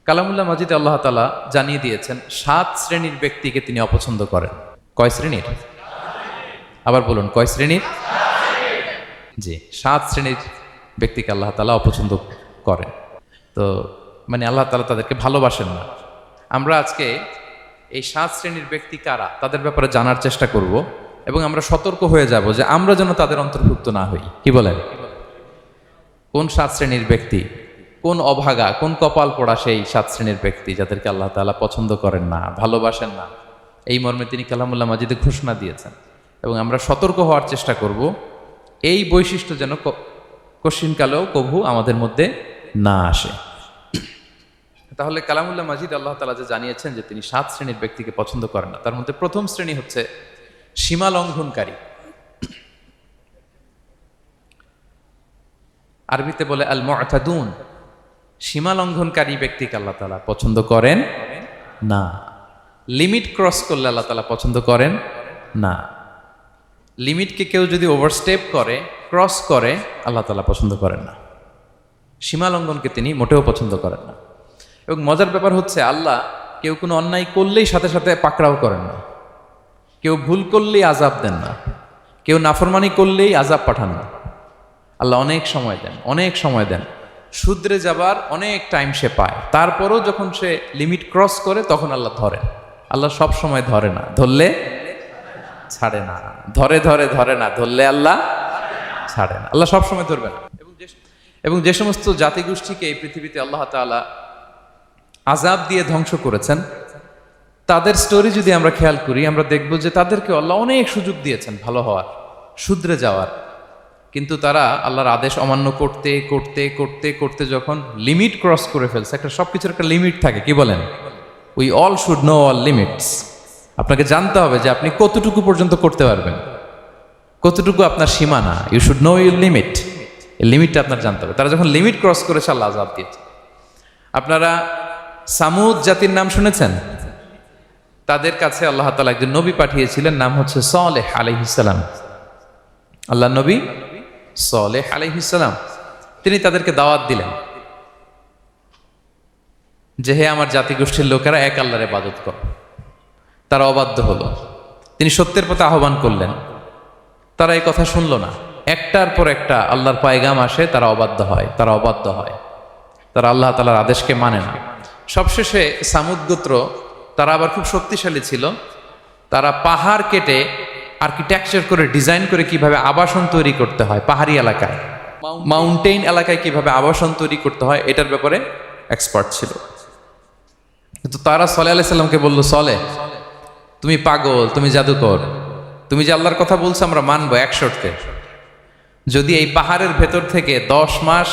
কালামুল্লাহ মাজিদে আল্লাহ তাআলা জানিয়ে দিয়েছেন 7 শ্রেণীর ব্যক্তিকে তিনি অপছন্দ করেন। কয় শ্রেণীর? আবার বলুন, কয় শ্রেণীর? জি, 7 শ্রেণীর ব্যক্তিকে আল্লাহ তাআলা অপছন্দ করেন। তো মানে আল্লাহ তাআলা তাদেরকে ভালোবাসেন না। আমরা আজকে এই 7 শ্রেণীর ব্যক্তি কারা তাদের ব্যাপারে জানার চেষ্টা করব এবং আমরা সতর্ক হয়ে যাব যে আমরা যেন তাদের অন্তর্ভুক্ত না হই। কি বলেন? কোন 7 শ্রেণীর ব্যক্তি, কোন অভাগা, কোন কপাল পোড়া সেই 7 শ্রেণীর ব্যক্তি যাদেরকে আল্লাহ তাআলা পছন্দ করেন না, ভালোবাসেন না, এই মর্মে তিনি কালামুল্লাহ মাজিদে ঘোষণা দিয়েছেন। এবং আমরা সতর্ক হওয়ার চেষ্টা করব এই বৈশিষ্ট্য যেন কশিনকালেও কভু আমাদের মধ্যে না আসে। তাহলে কালামুল্লাহ মাজিদ আল্লাহ তাআলা যে জানিয়েছেন যে তিনি 7 শ্রেণীর ব্যক্তিকে পছন্দ করেন না, তার মধ্যে প্রথম শ্রেণী হচ্ছে সীমা লঙ্ঘনকারী। আরবিতে বলে আল মুআতাদুন। সীমা লঙ্ঘনকারী ব্যক্তিকে আল্লাহ তাআলা পছন্দ করেন না। লিমিট ক্রস করলে আল্লাহ তাআলা পছন্দ করেন না। লিমিটকে কেউ যদি ওভারস্টেপ করে, ক্রস করে, আল্লাহ তাআলা পছন্দ করেন না। সীমা লঙ্ঘনকে তিনি মোটেও পছন্দ করেন না। এবং মজার ব্যাপার হচ্ছে আল্লাহ কেউ কোনো অন্যায় করলেই সাথে সাথে পাকড়াও করেন না। কেউ ভুল করলেই আযাব দেন না। কেউ নাফরমানি করলেই আযাব পাঠান না। আল্লাহ অনেক সময় দেন, অনেক সময় দেন। শুধরে যাবার অনেক টাইম সে পায়, তারপরও যখন সে লিমিট ক্রস করে তখন আল্লাহ ধরেন। আল্লাহ সব সময় ধরে না, ধরলে ছাড়ে না। ধরে ধরে ধরে না, ধরলে আল্লাহ ছাড়ে না। আল্লাহ সব সময় ধরবে না। এবং যে সমস্ত জাতিগোষ্ঠীকে এই পৃথিবীতে আল্লাহ তাআলা আযাব দিয়ে ধ্বংস করেছেন, তাদের স্টোরি যদি আমরা খেয়াল করি, আমরা দেখব যে তাদেরকে আল্লাহ অনেক সুযোগ দিয়েছেন ভালো হওয়ার, শুধরে যাওয়ার। কিন্তু তারা আল্লাহর আদেশ অমান্য করতে করতে করতে করতে যখন লিমিট ক্রস করে ফেলছে, একটা সবকিছুর একটা লিমিট থাকে, কি বলেন? We all should know all limits. আপনাকে জানতে হবে যে আপনি কতটুকু পর্যন্ত করতে পারবেন, কতটুকু আপনার সীমানা। You should know your limit. এই লিমিটটা আপনার জানতে হবে। তারা যখন লিমিট ক্রস করেছে আল্লাহ আযাব দিয়েছে। আপনারা সামুদ জাতির নাম শুনেছেন? তাদের কাছে আল্লাহ তাআলা একজন নবী পাঠিয়েছিলেন, নাম হচ্ছে সালেহ আলাইহিস সালাম। আল্লাহ নবী সালেহ আলাইহিস সালাম, তিনি তাদেরকে দাওয়াত দিলেন যে হে আমার জাতিগোষ্ঠীর লোকেরা, এক আল্লাহর ইবাদত করো। তারা অবাধ্য হলো। তিনি সত্যের পথে আহ্বান করলেন, তারা এই কথা শুনলো না। একটার পর একটা আল্লাহর পায়গাম আসে, তারা অবাধ্য হয়, তারা অবাধ্য হয়, তারা আল্লাহ তাআলার আদেশকে মানে না। সবশেষে সামুদ গোত্র, তারা আবার খুব শক্তিশালী ছিল। তারা পাহাড় কেটে আর্কিটেকচার করে, ডিজাইন করে কিভাবে আবাসন তৈরি করতে হয় পাহাড়ি এলাকায়, মাউন্টেইন এলাকায় কিভাবে আবাসন তৈরি করতে হয়, এটার ব্যাপারে এক্সপার্ট ছিল। কিন্তু তারা সালেহ আলাইহিস সালামকে বলল, সালেহ তুমি পাগল, তুমি জাদুকর, তুমি যে আল্লাহর কথা বলছো আমরা মানবো এক শর্তে, যদি এই পাহাড়ের ভেতর থেকে 10 মাস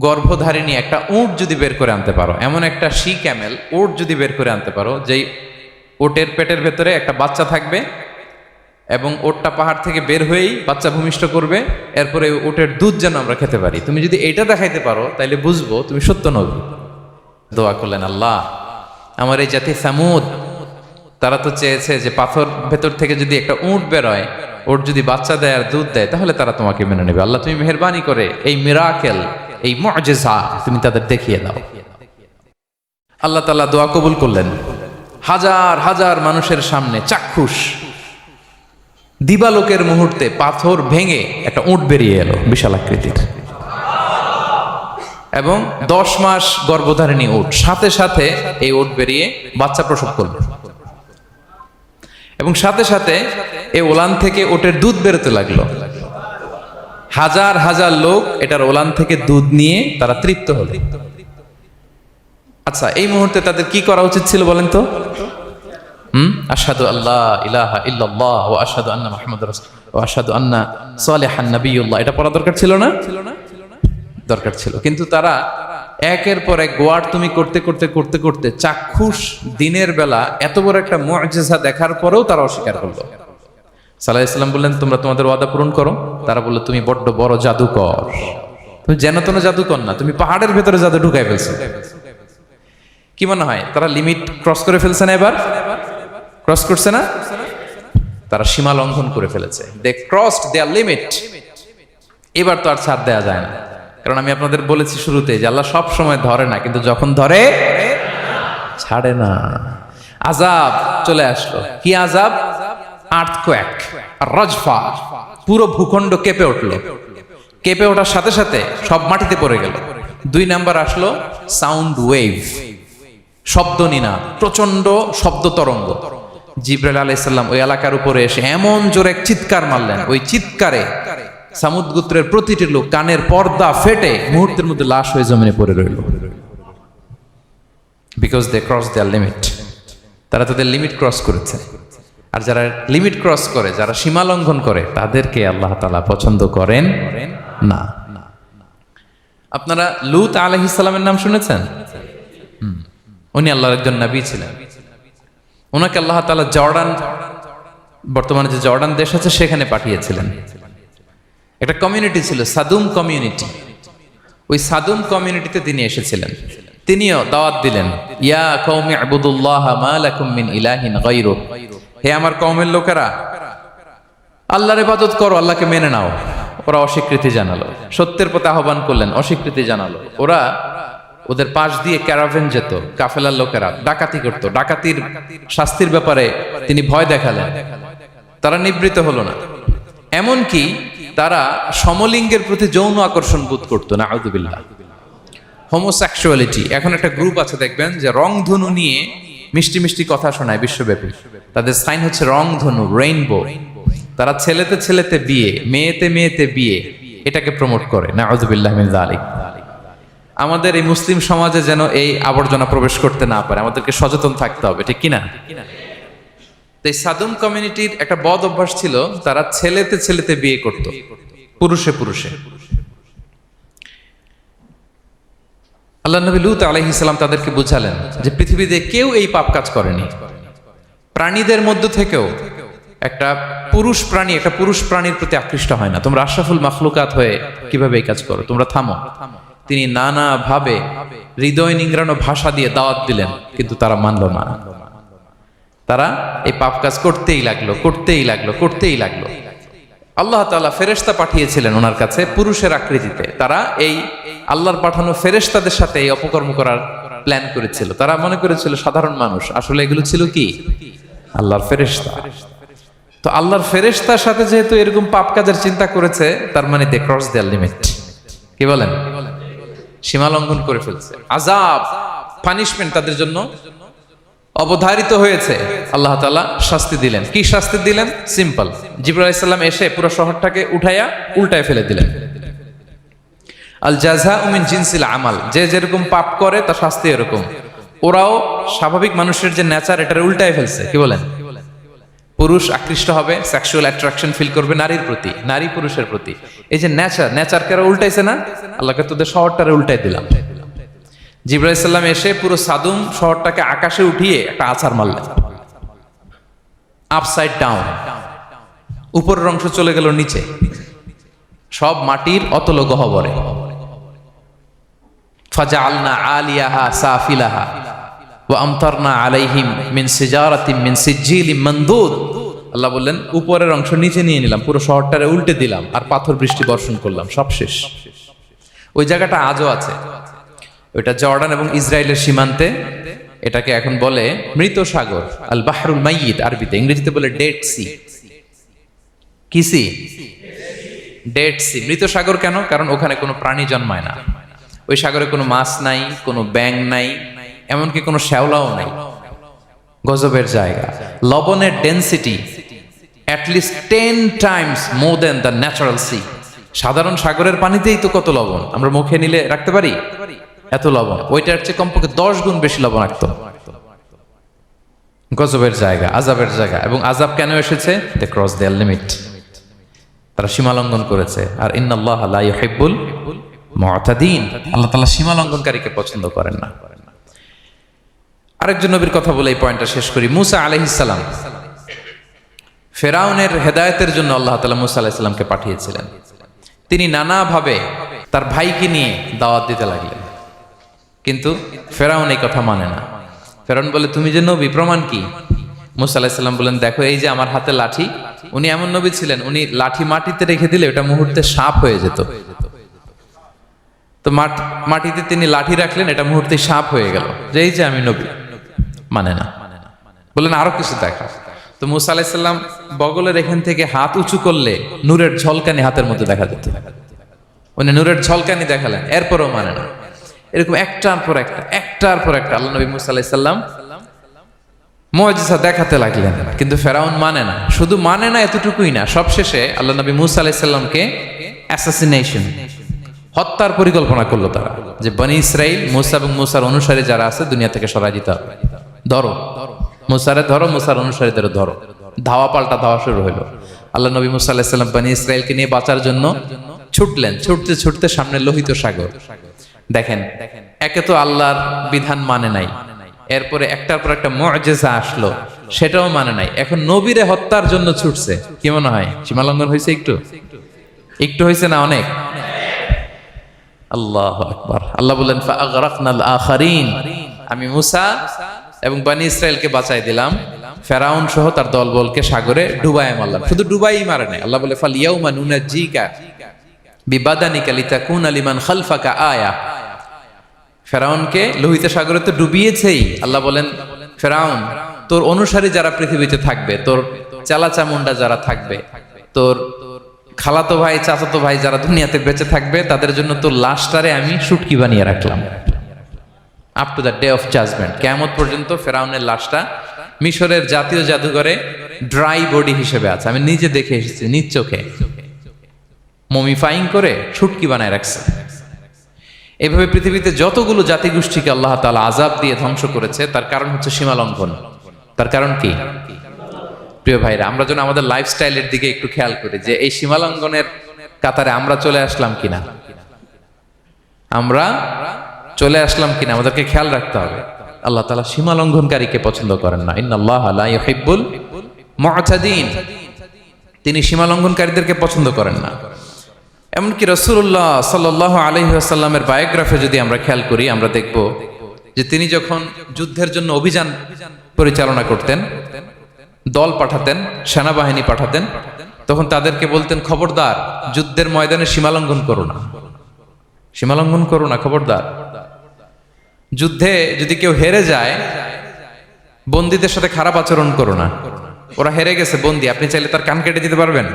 গর্ভধারিণী একটা উট যদি বের করে আনতে পারো, এমন একটা শি ক্যামেল উট যদি বের করে আনতে পারো, যেই ওটের পেটের ভেতরে একটা বাচ্চা থাকবে এবং ওটটা পাহাড় থেকে বের হয়েই বাচ্চা ভূমিষ্ঠ করবে, এরপরে ওটের দুধ যেন আমরা খেতে পারি, তুমি যদি এইটা দেখাইতে পারো তাইলে বুঝবো তুমি সত্য নবী। দোয়া করলেন, আল্লাহ আমার এই জাতি সামুদ, তারা তো চেয়েছে যে পাথর ভেতর থেকে যদি একটা উট বেরোয়, ওট যদি বাচ্চা দেয় আর দুধ দেয়, তাহলে তারা তোমাকে মেনে নেবে। আল্লাহ তুমি মেহেরবানি করে এই মিরাকেল, এই মুআজিজা তুমি তাদের দেখিয়ে দাও। আল্লাহ তাআলা দোয়া কবুল করলেন। হাজার হাজার মানুষের সামনে চাক্ষুষ দিবালোকের মুহূর্তে পাথর ভেঙে একটা উট বেরিয়ে এলো বিশাল আকৃতির, এবং 10 মাস গর্ভধারিণী উট, সাথে সাথে এই উট বেরিয়ে বাচ্চা প্রসব করল, এবং সাথে সাথে এই ওলান থেকে উটের দুধ বেরোতে লাগলো। হাজার হাজার লোক এটার ওলান থেকে দুধ নিয়ে তারা তৃপ্ত হলো। আচ্ছা, এই মুহূর্তে তাদের কি করা উচিত ছিল বলেন তো? আশহাদু আল্লা ইলাহা ইল্লাল্লাহ ওয়া আশহাদু আন্না মুহাম্মাদুর রাসূলুল্লাহ ওয়া আশহাদু আন্না সালিহান নাবিয়্যুল্লাহ, এটা পড়া দরকার ছিল না? দরকার ছিল। কিন্তু তারা একের পর এক গোয়ার তুমি করতে করতে করতে করতে চাক্ষুষ দিনের বেলা এত বড় একটা মুআজিজা দেখার পরেও তারা অস্বীকার করলো। সাল্লাল্লাহু আলাইহি ওয়াসাল্লাম বললেন, তোমরা তোমাদের ওয়াদা পূরণ করো। তারা বলল, তুমি বড্ড বড় জাদুকর, তুমি যেন তেন জাদুকর না, তুমি পাহাড়ের ভেতরে জাদু ঢুকাই ফেলছো। কি মনে হয় তারা লিমিট ক্রস করে ফেলছে না? এবার ক্রস করছে না? তারা সীমা লঙ্ঘন করে ফেলেছে। দে ক্রসড দেয়ার লিমিট। এবার তো আর ছাড় দেয়া যায় না। কারণ আমি আপনাদের বলেছি শুরুতে যে আল্লাহ সব সময় ধরে না, কিন্তু যখন ধরে ছাড়ে না। আযাব চলে আসলো। কি আযাব? আর্থকোয়েক, রাজফা, পুরো ভূখণ্ড কেঁপে উঠলো। কেঁপে ওঠার সাথে সাথে সব মাটিতে পড়ে গেল। 2 নাম্বার আসলো সাউন্ড ওয়েভ, শব্দ নিনাদ, প্রচন্ড শব্দ তরঙ্গ। জিবরাইল আলাইহিস সালাম ওই এলাকার উপরে এসে এমন জোরে এক চিৎকার মারলেন, ওই চিৎকারে সামুদ গোত্রের প্রতিটি লোক কানের পর্দা ফেটে মুহূর্তের মধ্যে লাশ হয়ে জমিনে পড়ে রইল। Because they cross their limit, তারা তাদের লিমিট ক্রস করেছে। আর যারা লিমিট ক্রস করে, যারা সীমা লঙ্ঘন করে, তাদেরকে আল্লাহ তাআলা পছন্দ করেন না। আপনারা লূত আলাইহিস সালামের নাম শুনেছেন? উনি আল্লাহর একজন নবী ছিলেন। ওনাকে আল্লাহ তাআলা জর্ডান, বর্তমানে যে জর্ডান দেশ আছে সেখানে পাঠিয়েছিলেন। একটা কমিউনিটি ছিল সাদুম কমিউনিটি। ওই সাদুম কমিউনিটিতে তিনি এসেছিলেন। তিনিও দাওয়াত দিলেন, ইয়া কওমি ইবুদুল্লাহ মা লাকুম মিন ইলাহিন গায়রু, হে আমার কওমের লোকেরা, আল্লাহর ইবাদত করো, আল্লাহকে মেনে নাও। ওরা অস্বীকৃতি জানালো। সত্যের পথে আহ্বান করলেন, অস্বীকৃতি জানালো। ওদের পাশ দিয়ে ক্যারাভেন যেত, কাফেলার লোকেরা ডাকাতি করত। ডাকাতির শাস্তির ব্যাপারে তিনি ভয় দেখালেন, তারা নিবৃত্ত হলো না। এমনকি তারা সমলিঙ্গের প্রতি যৌন আকর্ষণ বোধ করতো। নাউযুবিল্লাহ। হোমোসেক্সুয়ালিটি, এখন একটা গ্রুপ আছে দেখবেন যে রংধনু নিয়ে মিষ্টি মিষ্টি কথা শোনায় বিশ্বব্যাপী। তাদের সাইন হচ্ছে রংধনু, রেইনবো। তারা ছেলেতে ছেলেতে বিয়ে, মেয়েতে মেয়েতে বিয়ে, এটাকে প্রমোট করে। নাউযুবিল্লাহ মিন যালিক। আমাদের এই মুসলিম সমাজে যেন এই আবর্জনা প্রবেশ করতে না পারে, আমাদেরকে সচেতন থাকতে হবে, ঠিক কিনা? এই সাদুম কমিউনিটির একটা বদ অভ্যাস ছিল, তারা ছেলেতে ছেলেতে বিয়ে করত, পুরুষে পুরুষে। আল্লাহ নবী লূত আলাইহিস সালাম তাদেরকে বুঝালেন যে পৃথিবীতে কেউ এই পাপ কাজ করেনি। প্রাণীদের মধ্য থেকেও একটা পুরুষ প্রাণীর প্রতি আকৃষ্ট হয় না। তোমরা আশরাফুল মাখলুকাত হয়ে কিভাবে এই কাজ করো? তোমরা থামো। তিনি নানা ভাবে হৃদয় নিংড়ানো ভাষা দিয়ে দাওয়াত দিলেন, কিন্তু তারা মানল না। তারা এই পাপ কাজ করতেই লাগলো। আল্লাহ তাআলা ফেরেশতা পাঠিয়েছিলেন ওনার কাছে পুরুষের আকৃতিতে। তারা এই আল্লাহর পাঠানো ফেরেশতাদের সাথে এই অপকর্ম করার প্ল্যান করেছিল। তারা মনে করেছিল সাধারণ মানুষ, আসলে এগুলো ছিল কি? আল্লাহর ফেরেশতা। তো আল্লাহর ফেরেশতার সাথে যেহেতু এরকম পাপ কাজের চিন্তা করেছে, তার মানে দে ক্রস দেয়ার লিমিট। কি বলেন? সীমা লঙ্ঘন করে ফেলছে। আযাব, পানিশমেন্ট তাদের জন্য অবধারিত হয়েছে। আল্লাহ তাআলা শাস্তি দিলেন। কি শাস্তি দিলেন? সিম্পল। জিবরাইল আলাইহিস সালাম এসে পুরো শহরটাকে উল্টায় ফেলে দিলেন। আল জাযাউ মিন জিনসিল আমাল, যে যেরকম পাপ করে তার শাস্তি এরকম। ওরাও স্বাভাবিক মানুষের যে নেচার, এটারে উল্টায় ফেলছে। কি বলেন? পুরুষ আকৃষ্ট হবে, সেক্সুয়াল অ্যাট্রাকশন ফিল করবে নারীর প্রতি, নারী পুরুষের প্রতি। এই যে নেচারকে ওরা উল্টাইছে না, আল্লাহকে তোদের শহরটারে উল্টাই দিলাম। জিবরাইল আলাইহিস সালাম এসে পুরো সাদুম শহরটাকে আকাশে উঠিয়ে একটা আছাড় মারলেন, আপসাইড ডাউন। উপরের অংশ চলে গেল নিচে, সব মাটির অতল গহ্বরে। ফাজআলনা আলিয়াহা সাফিলাহা ওয়া আমতারনা আলাইহিম মিন সিজারাতিন মিন সিজিলিম মানদুদ। আল্লাহ বললেন, উপরের অংশ নিচে নিয়ে নিলাম, পুরো শহরটারে উল্টে দিলাম, আর পাথর বৃষ্টি বর্ষণ করলাম, সব শেষ। ওই জায়গাটা আজও আছে। ওইটা জর্ডান এবং ইসরায়েলের সীমান্তে। এটাকে এখন বলে মৃত সাগর, আল বাহরুল মাইয়িত আরবিতে, ইংরেজিতে বলে ডেড সি। কি সি? Dead sea. মৃত সাগর কেন? কারণ ওখানে কোনো প্রাণী জন্মায় না। ওই সাগরে কোনো মাছ নাই, কোনো ব্যাঙ নাই, এমনকি কোনো শ্যাওলাও নাই। গজবের জায়গা। লবণের density at least 10 times more than the natural sea. সাধারণ সাগরের পানিতেই তো কত লবণ, আমরা মুখে নিলে রাখতে পারি এত লবণ। ওইটার চেয়ে কমপক্ষে 10 গুণ বেশি লবণাক্ত। গজবের জায়গা, আযাবের জায়গা। এবং আযাব কেন এসেছে? They cross their limit. তারা সীমা লঙ্ঘন করেছে। আর ইন্নাল্লাহা লা ইউহিব্বুল মুতাদিন, আল্লাহ তাআলা সীমা লঙ্ঘনকারীকে পছন্দ করেন না। আরেকজন নবীর কথা বলে এই পয়েন্টটা শেষ করি। মুসা আলাইহিস সালাম, ফেরাউনের হেদায়েতের জন্য আল্লাহ তাআলা মুসা আলাইহিস সালামকে পাঠিয়েছিলেন। তিনি নানাভাবে তার ভাইকে নিয়ে দাওয়াত দিতে লাগলেন, কিন্তু ফেরাউন এই কথা মানে না। ফেরাউন বলে, তুমি যে নবী, প্রমাণ কি? মুসা আলাইহিস সালাম বলেন, দেখো এই যে আমার হাতে লাঠি। উনি এমন নবী ছিলেন, উনি লাঠি মাটিতে রেখে দিলে ওটা মুহূর্তে সাপ হয়ে যেত। তো মাটিতে তিনি লাঠি রাখলেন, এটা মুহূর্তে সাপ হয়ে গেল, যে এই যে আমি নবী। মানে না, বললেন আরো কিছু দেখা। তো মুসা আলাইহিস সালাম বগলের এখান থেকে হাত উঁচু করলে নূরের ঝলকানি হাতের মধ্যে দেখা যেত। উনি নূরের ঝলকানি দেখালেন, এরপরও মানে না। এরকম একটার পর একটা আল্লাহ নবী মুসা আলাইহিস সালাম মুআজিজা দেখাতে লাগলেন, কিন্তু ফেরাউন মানে না। শুধু মানে না এতটুকুই না, সবশেষে আল্লাহ নবী মুসা আলাইহিস সালামকে অ্যাসাসিনেশন, হত্যার পরিকল্পনা করলো তারা, যে বনি ইসরাইল মুসা এবং মুসার অনুসারী যারা আছে দুনিয়া থেকে সরাই দিতে হবে। ধরো মুসারে, ধরো মুসার অনুসারীদের ধরো। ধাওয়া পাল্টা ধাওয়া শুরু হলো। আল্লাহ নবী মুসা আলাইহিস সালাম বনি ইসরাইলকে নিয়ে বাঁচার জন্য ছুটলেন। ছুটতে ছুটতে সামনে লোহিত সাগর। দেখেন, একে তো আল্লাহর বিধান মানে নাই, এরপরে একটার পর একটা মুআজিজা আসলো, সেটাও মানে নাই। এখন নবীরে হত্যার জন্য ছুটছে। কি মনে হয় সীমালঙ্ঘন হয়েছে? একটু হয়েছে না অনেক? আল্লাহু আকবার। আল্লাহ বললেন ফাআগরাকনাল আখারিন, আমি মুসা এবং বনি ইসরাইলকে বাঁচাই দিলাম, ফেরাউন সহ তার দলবলকে সাগরে ডুবায় মারলাম। শুধু ডুবাই মারে নাই, আল্লাহ বলে ফাল ইয়াউমা নুনাজ্জিকা বিবাদানিকা লিতাকুনা লিমান খালফাকা আয়া। ফেরাউনকে লোহিত সাগরে তো ডুবিয়েছেই। আল্লাহ বলেন ফেরাউন, তোর অনুসারী যারা পৃথিবীতে থাকবে, তোর চালাচামুন্ডা যারা থাকবে, তোর খালাতো ভাই চাচাতো ভাই যারা দুনিয়াতে বেঁচে থাকবে, তাদের জন্য তোর লাশটারে আমি শুটকি বানিয়ে রাখলাম। Up to the day of judgement, কিয়ামত পর্যন্ত ফেরাউনের লাশটা মিশরের জাতীয় জাদুঘরে ড্রাই বডি হিসেবে আছে। আমি নিজে দেখে এসেছি, নিজ চোখে মমিফাইং করে শুটকি বানায় রাখছে। এভাবে পৃথিবীতে যতগুলো জাতিগোষ্ঠীকে আল্লাহ তাআলা আযাব দিয়ে ধ্বংস করেছে, তার কারণ হচ্ছে সীমা লঙ্ঘন। তার কারণ কি? প্রিয় ভাইরা, আমরা যেন আমাদের লাইফস্টাইলের দিকে একটু খেয়াল করি, যে এই সীমা লঙ্ঘনের কাতারে আমরা চলে আসলাম কিনা, আমাদেরকে খেয়াল রাখতে হবে। আল্লাহ তাআলা সীমা লঙ্ঘনকারীকে পছন্দ করেন না। ইন্নাল্লাহা লা ইউহিব্বুল মুআতাদিন, তিনি সীমা লঙ্ঘনকারীদেরকে পছন্দ করেন না। এমনকি রাসূলুল্লাহ সাল্লাল্লাহু আলাইহি ওয়াসাল্লামের বায়োগ্রাফি যদি আমরা খেয়াল করি, আমরা দেখব যে তিনি যখন যুদ্ধের জন্য অভিযান পরিচালনা করতেন, দল পাঠাতেন, সেনাবাহিনী পাঠাতেন, তখন তাদেরকে বলতেন খবরদার যুদ্ধের ময়দানে সীমালঙ্ঘন করো না, খবরদার। যুদ্ধে যদি কেউ হেরে যায়, বন্দীদের সাথে খারাপ আচরণ করো না। ওরা হেরে গেছে বন্দী, আপনি চাইলে তার কান কেটে দিতে পারবেন,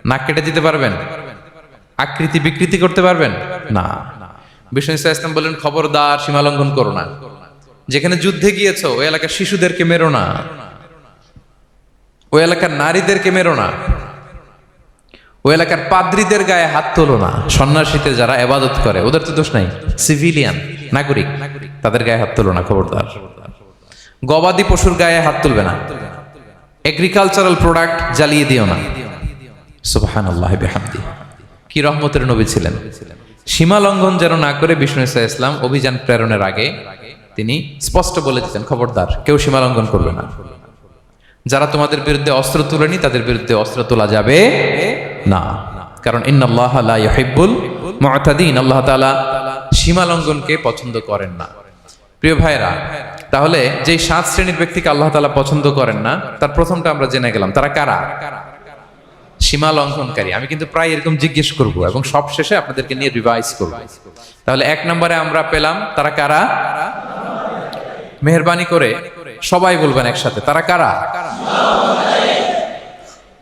নাক কেটে দিতে পারবেন, আকৃতি বিকৃতি করতে পারবেন না। বিষ্ণু ইসলাম বললেন খবরদার সীমালঙ্ঘন করো না। যেখানে যুদ্ধে গিয়েছো ওই এলাকার শিশুদেরকে মেরো না, ওই এলাকার নারীদেরকে মেরো না, ওই এলাকার পাদ্রীদের গায়ে হাত তোলো না। সন্ন্যাসীতে যারা ইবাদত করে ওদের তো দোষ নাই, সিভিলিয়ান নাগরিক, তাদের গায়ে হাত তোলো না, খবরদার। গবাদি পশুর গায়ে হাত তুলবে না, এগ্রিকালচারাল প্রোডাক্ট জ্বালিয়ে দিও না। সুবহানাল্লাহি বিহামদিহি, কি রহমতের নবী ছিলেন। সীমা লঙ্ঘন যেন না করে বিষ্ণু ইসলাম অভিযান প্রেরণের আগে তিনি স্পষ্ট বলে দিতেন খবরদার কেউ সীমা লঙ্ঘন করবে না। যারা তোমাদের বিরুদ্ধে অস্ত্র তুলেনি তাদের বিরুদ্ধে অস্ত্র তোলা যাবে না, কারণ ইন্নাল্লাহা লা ইউহিব্বুল মুআতাদিন, আল্লাহ তাআলা সীমা লঙ্ঘনকে পছন্দ করেন না। প্রিয় ভাইরা, তাহলে যেই 7 শ্রেণীর ব্যক্তিকে আল্লাহ তাআলা পছন্দ করেন না, তার প্রথমটা আমরা জেনে গেলাম, তারা কারা? সীমা লঙ্ঘনকারী। আমি কিন্তু প্রায় এরকম জিজ্ঞেস করব এবং সব শেষে আপনাদেরকে নিয়ে রিভাইজ করব। তাহলে 1 নম্বরে আমরা পেলাম তারা কারা? মেহেরবানি করে সবাই বলবেন একসাথে, তারা কারা?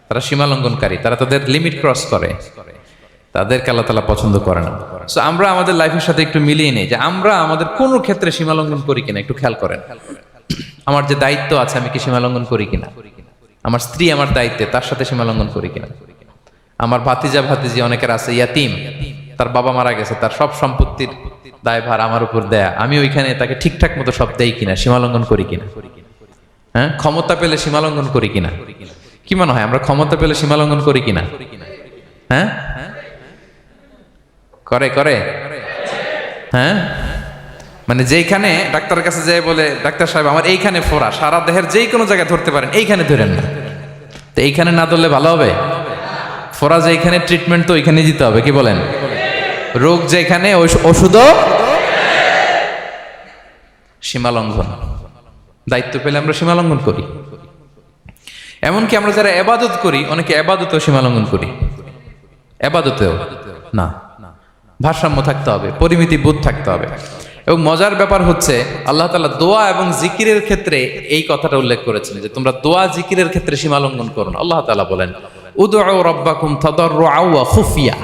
তারা সীমা লঙ্ঘনকারী, তারা তাদের লিমিট ক্রস করে, তাদেরকে আল্লাহ তাআলা পছন্দ করে না। সো আমরা আমাদের লাইফের সাথে একটু মিলিয়ে নেই যে আমরা আমাদের কোন ক্ষেত্রে সীমা লঙ্ঘন করি কিনা একটু খেয়াল করেন। আমার যে দায়িত্ব আছে আমি কি সীমা লঙ্ঘন করি কিনা? আমার স্ত্রী আমার দায়িত্বে, তার সাথে সীমা লঙ্ঘন করি কিনা? আমার ভাতিজি অনেকের আছে ইয়াতিম, তার বাবা মারা গেছে, তার সব সম্পত্তির দায়ভার আমার উপর দেয়া, আমি ওইখানে তাকে ঠিকঠাক মতো সব দেই কিনা, সীমা লঙ্ঘন করি কিনা? হ্যাঁ, ক্ষমতা পেলে সীমা লঙ্ঘন করি কিনা? কি মনে হয় আমরা ক্ষমতা পেলে সীমা লঙ্ঘন করি কিনা? হ্যাঁ, করে হ্যাঁ, মানে যেইখানে ডাক্তারের কাছে যাই বলে ডাক্তার সাহেব আমার এইখানে ফোড়া, সারা দেহের যেই কোনো জায়গায় ধরতে পারেন, এইখানে ধরেন না, তো এইখানে না ধরলে ভালো হবে? ফোড়া যেইখানে ট্রিটমেন্ট তো ওইখানে দিতে হবে, কি বলেন? রোগ যেখানে ওষুধও সীমা লঙ্ঘন। দায়িত্ব পেলে আমরা সীমা লঙ্ঘন করি। এমনকি আমরা যারা ইবাদত করি, অনেকে ইবাদতেও সীমা লঙ্ঘন করি, ইবাদতেও না। ভারসাম্য থাকতে হবে, পরিমিতি বোধ থাকতে হবে। এবং মজার ব্যাপার হচ্ছে আল্লাহ তাআলা দোয়া এবং জিকিরের ক্ষেত্রে এই কথাটা উল্লেখ করেছেন যে তোমরা দোয়া জিকিরের ক্ষেত্রে সীমা লঙ্ঘন করো না। আল্লাহ তাআলা বলেন উদউ রাব্বাকুম তাদাররুআ ওয়া খুফিয়া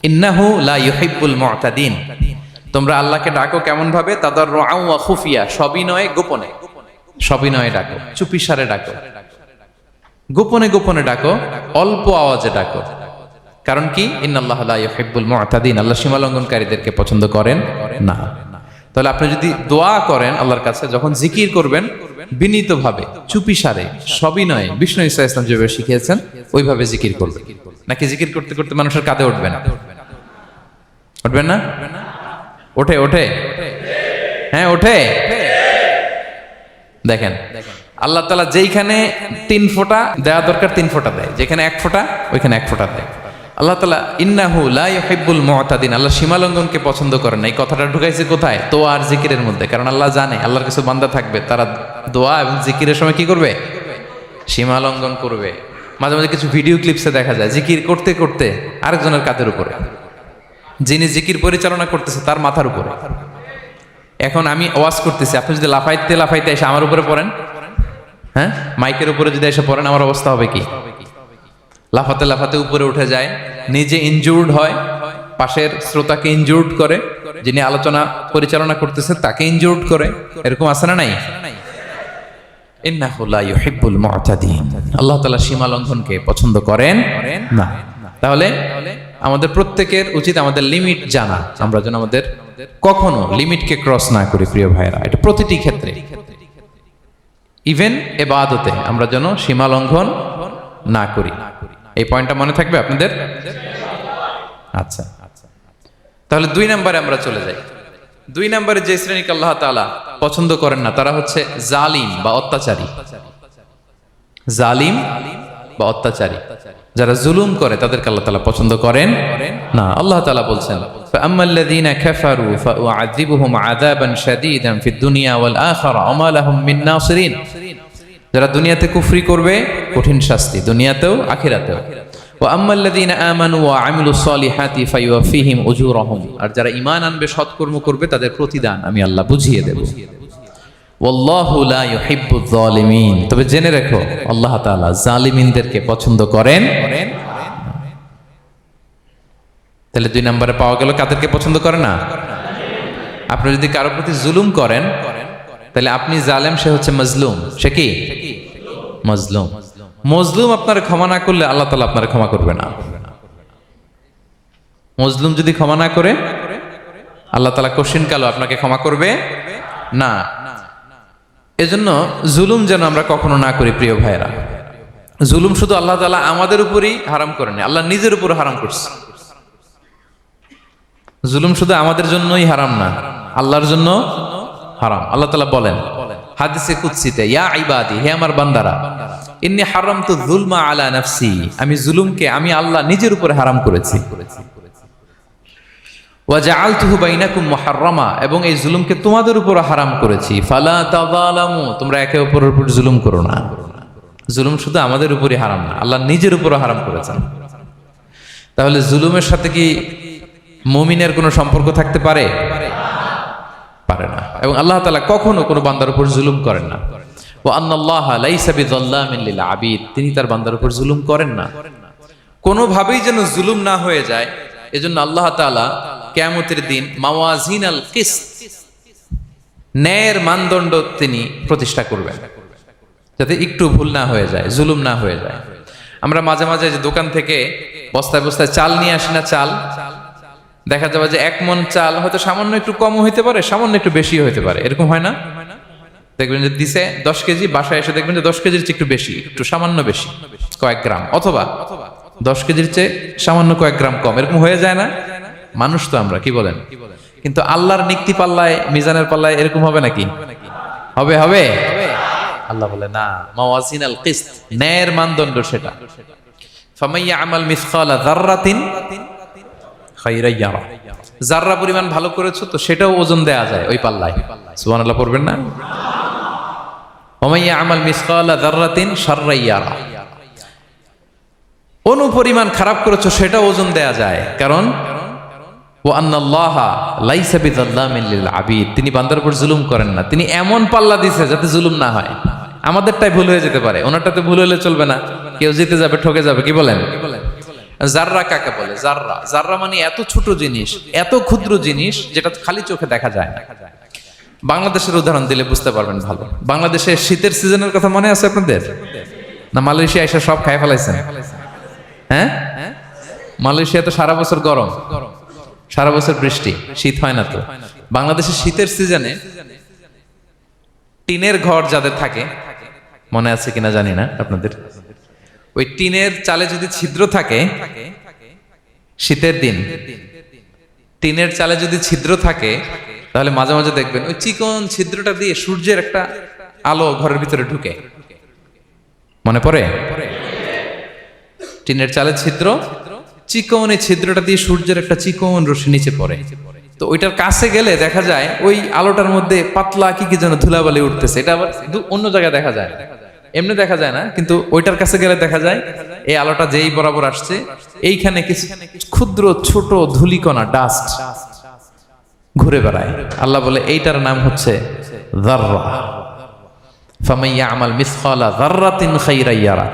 ইন্নাহু লা ইউহিব্বুল মু'তাদিন। তোমরা আল্লাহকে ডাকো কেমন ভাবে? তাদাররুআ ওয়া খুফিয়া, সবিনয়ে গোপনে। সবিনয়ে ডাকো, চুপিসারে ডাকো, গোপনে গোপনে ডাকো, অল্প আওয়াজে ডাকো। কারণ কি? ইন্নাল্লাহা লা ইউহিব্বুল মু'তাদিন, আল্লাহ সীমা লঙ্ঘনকারীদেরকে পছন্দ করেন না। তাহলে আপনি যদি দোয়া করেন আল্লাহর কাছে, যখন জিকির করবেন বিনীতভাবে, চুপিসারে, সবিনয়ে, বিষ্ণু ঈসা ইসলাম যেভাবে শিখিয়েছেন ওইভাবে জিকির করবেন। নাকি জিকির করতে করতে মানুষের কাঁধে উঠবেন? উঠবেন না? ওঠে ওঠে, হ্যাঁ ওঠে। দেখেন আল্লাহ তাআলা যেইখানে 3 ফোঁটা দেওয়া দরকার 3 ফোঁটা দেয়, যেখানে 1 ফোঁটা ওইখানে 1 ফোঁটা দেয়। আল্লাহ তাআলা ইন্নাহু লা ইউহিব্বুল মু'তাদিন, আল্লাহ সীমা লঙ্ঘনকে পছন্দ করেন না। এই কথাটা ঢুকাইছে কোথায়? দোয়া আর জিকিরের মধ্যে। কারণ আল্লাহ জানে আল্লাহর কিছু বান্দা থাকবে তারা দোয়া এবং জিকিরের সময় কি করবে? সীমা লঙ্ঘন করবে। মাঝে মাঝে কিছু ভিডিও ক্লিপসে দেখা যায় জিকির করতে করতে আরেকজনের কাঁধের উপরে, যিনি জিকির পরিচালনা করতেছে তার মাথার উপরে। এখন আমি ওয়াজ করতেছি, আপনি যদি লাফাইতে লাফাইতে এসে আমার উপরে পড়েন, হ্যাঁ মাইকের উপরে যদি এসে পড়েন, আমার অবস্থা হবে কি? লাফাতে লাফাতে উপরে উঠে যায়, নিজে ইনজুর্ড হয়, পাশের শ্রোতাকে ইনজুর্ড করে, যিনি আলোচনা পরিচালনা করতেছে তাকে ইনজুর্ড করে। এরকম আছে না নাই? ইন্নাহু লা ইউহিব্বুল মু'তাদিন, আল্লাহ তাআলা সীমা লঙ্ঘনকে পছন্দ করেন না। তাহলে আমাদের প্রত্যেকের উচিত আমাদের লিমিট জানা, আমরা যেন আমাদের কখনো লিমিটকে ক্রস না করি। প্রিয় ভাইরা, এটা প্রতিটি ক্ষেত্রে, ইভেন ইবাদতে আমরা যেন সীমা লঙ্ঘন না করি। এই পয়েন্টটা মনে থাকবে আপনাদের? আচ্ছা, তাহলে 2 নম্বরে আমরা চলে যাই। 2 নম্বরে যে শ্রেণীকে আল্লাহ তাআলা পছন্দ করেন না তারা হচ্ছে জালিম বা অত্যাচারী। জালিম বা অত্যাচারী, যারা জুলুম করে তাদেরকে আল্লাহ তাআলা পছন্দ করেন না। আল্লাহ তাআলা বলছেন ফাআম্মাল্লাযীনা কাফারু ফাউআযিবুহুম আযাবান শাদীদান ফিদ দুনিয়া ওয়াল আখিরা ওয়া মা লাহুম মিন নাসিরিন। যারা দুনিয়াতে কুফরি করবে কঠিন শাস্তি দুনিয়াতেও আখিরাতেও। ওয়া আম্মাল্লাযীনা আমানু ওয়া আমিলুস সলিহাতি ফায়ুওয়াফিহিম উজুরাহুম, আর যারা ঈমান আনবে সৎকর্ম করবে তাদের প্রতিদান আমি আল্লাহ বুঝিয়ে দেব। ওয়াল্লাহু লা ইউহিব্বুয যালিমিন, তবে জেনে রেখো আল্লাহ তাআলা জালিমিনদেরকে পছন্দ করেন। তাহলে 2 নম্বরে পাওয়া গেল কাদেরকে পছন্দ করে না? আপনি যদি কারো প্রতি জুলুম করেন তাহলে আপনি জালেম, সে হচ্ছে মজলুম। সে কি? মজলুম। মজলুম আপনার ক্ষমা না করলে আল্লাহ তাআলা আপনার ক্ষমা করবে না। মজলুম যদি ক্ষমা না করে আল্লাহ তাআলা কঠিন কালো আপনাকে ক্ষমা করবে না। এজন্য জুলুম যেন আমরা কখনো না করি। প্রিয় ভাইরা, জুলুম শুধু আল্লাহ তাআলা আমাদের উপরই হারাম করেন, আল্লাহ নিজের উপর হারাম করছে। জুলুম শুধু আমাদের জন্যই হারাম না, আল্লাহর জন্য হারাম। আল্লাহ তাআলা বলেন হাদিসে কুদসিতে, ইয়া ইবাদি, হে আমার বান্দারা, ইন্নী হারামতু যুলমা আলা নাফসি, আমি জুলুমকে আমি আল্লাহ নিজের উপরে হারাম করেছি। ওয়া জাআলতুহু বাইনাকুম মুহাররামা, এবং এই জুলুমকে তোমাদের উপর হারাম করেছি। ফালা তাযালামু, তোমরা একে অপরের উপর জুলুম করো না। জুলুম শুধু আমাদের উপরই হারাম না, আল্লাহ নিজের উপরও হারাম করেছেন। তাহলে জুলুমের সাথে কি মুমিনের কোনো সম্পর্ক থাকতে পারে? পারে না। এবং আল্লাহ তাআলা কখনো কোনো বান্দার উপর জুলুম করেন না। ওয়া আন্নাল্লাহা লাইসা বিযাল্লামিন লিল আবিদ, তিনি তার বান্দার উপর জুলুম করেন না। কোনোভাবেই যেন জুলুম না হয়ে যায়, এজন্য আল্লাহ তাআলা কিয়ামতের দিন মাওয়াজিনাল কিসত, ন্যায়ের মানদণ্ড তিনি প্রতিষ্ঠা করবেন, যাতে একটু ভুল না হয়ে যায়, জুলুম না হয়ে যায়। আমরা মাঝে মাঝে যে দোকান থেকে বস্তায় বস্তায় চাল নিয়ে আসি না, চাল দেখা যাবে যে 1 মণ চাল হয়তো সামান্য একটু কম হইতে পারে, সামান্য একটু বেশি হইতে পারে, এরকম হয় না? দেখবেন যে দিছে 10 কেজি, বাসায় এসে দেখবেন যে 10 কেজির চেয়ে একটু বেশি, একটু সামান্য বেশি কয়েক গ্রাম, অথবা 10 কেজির চেয়ে সামান্য কয়েক গ্রাম কম, এরকম হয়ে যায় না? মানুষ তো আমরা, কি বলেন? কিন্তু আল্লাহর নিক্তি পাল্লায়, মিজানের পাল্লায় এরকম হবে নাকি? হবে? হবে? আল্লাহ বলে না, মাওয়াজিনাল কিসত, ন্যায়ের মানদণ্ড সেটা। ফামাইয়া আমাল মিসকালা যাররাতিন খায়রান ইয়ারা, যাররা পরিমাণ ভালো করেছো তো সেটাও ওজন দেয়া যায় ওই পাল্লায়। সুবহানাল্লাহ পড়বেন না? ওমাইয়া আমাল মিসকালা যাররাতিন শাররান ইয়ারা, অনুপরিমাণ খারাপ করেছো সেটা ওজন দেয়া যায়। কারণ ওয়া আন্নাল্লাহা লাইসা বিযাল্লামিন লিল আবিদ, তিনি বান্দার উপর জুলুম করেন না। তিনি এমন পাল্লা দিয়েছে যাতে জুলুম না হয়। আমাদেরটাই ভুল হয়ে যেতে পারে, ওনারটাতে ভুল হলে চলবে না, কেউ জিতে যাবে, ঠকে যাবে। কি বলেন? জাররা কাকে বলে? জাররা, জাররা মানে এত ছোট জিনিস, এত ক্ষুদ্র জিনিস যেটা খালি চোখে দেখা যায় না। বাংলাদেশের উদাহরণ দিলে বুঝতে পারবেন ভালো। বাংলাদেশের শীতের সিজনের কথা মনে আছে আপনাদের? না মালয়েশিয়া এসে সব খাই ফেলাইছেন? হ্যাঁ, মালয়েশিয়া তো সারা বছর গরম, সারা বছর বৃষ্টি, শীত হয় না। তো বাংলাদেশের শীতের সিজনে টিনের ঘর যাদের থাকে, মনে আছে কিনা জানি না আপনাদের, ওই টিনের চালে যদি ছিদ্র থাকে, শীতের দিন টিনের চালে যদি ছিদ্র থাকে, তাহলে মাঝে মাঝে দেখবেন ওই চিকন ছিদ্রটা দিয়ে সূর্যের একটা আলো ঘরের ভিতরে ঢুকে। মনে পড়ে? টিনের চালের ছিদ্র, চিকন এই ছিদ্রটা দিয়ে সূর্যের একটা চিকন রশ্মি নিচে পড়ে। তো ওইটার কাছে গেলে দেখা যায় ওই আলোটার মধ্যে পাতলা কি কি যেন ধুলাবালি উঠতেছে। এটা আবার অন্য জায়গায় দেখা যায়, এমনি দেখা যায় না, কিন্তু ওইটার কাছে গেলে দেখা যায় এই আলোটা যেই বরাবর আসছে, এইখানে কিছু ক্ষুদ্র ছোট ধূলিকণা, ডাস্ট ঘুরে বেড়ায়। আল্লাহ বলে এইটার নাম হচ্ছে যাররা। ফামান ইয়ামাল মিসকালা যাররাতিন খাইরান ইয়ারা।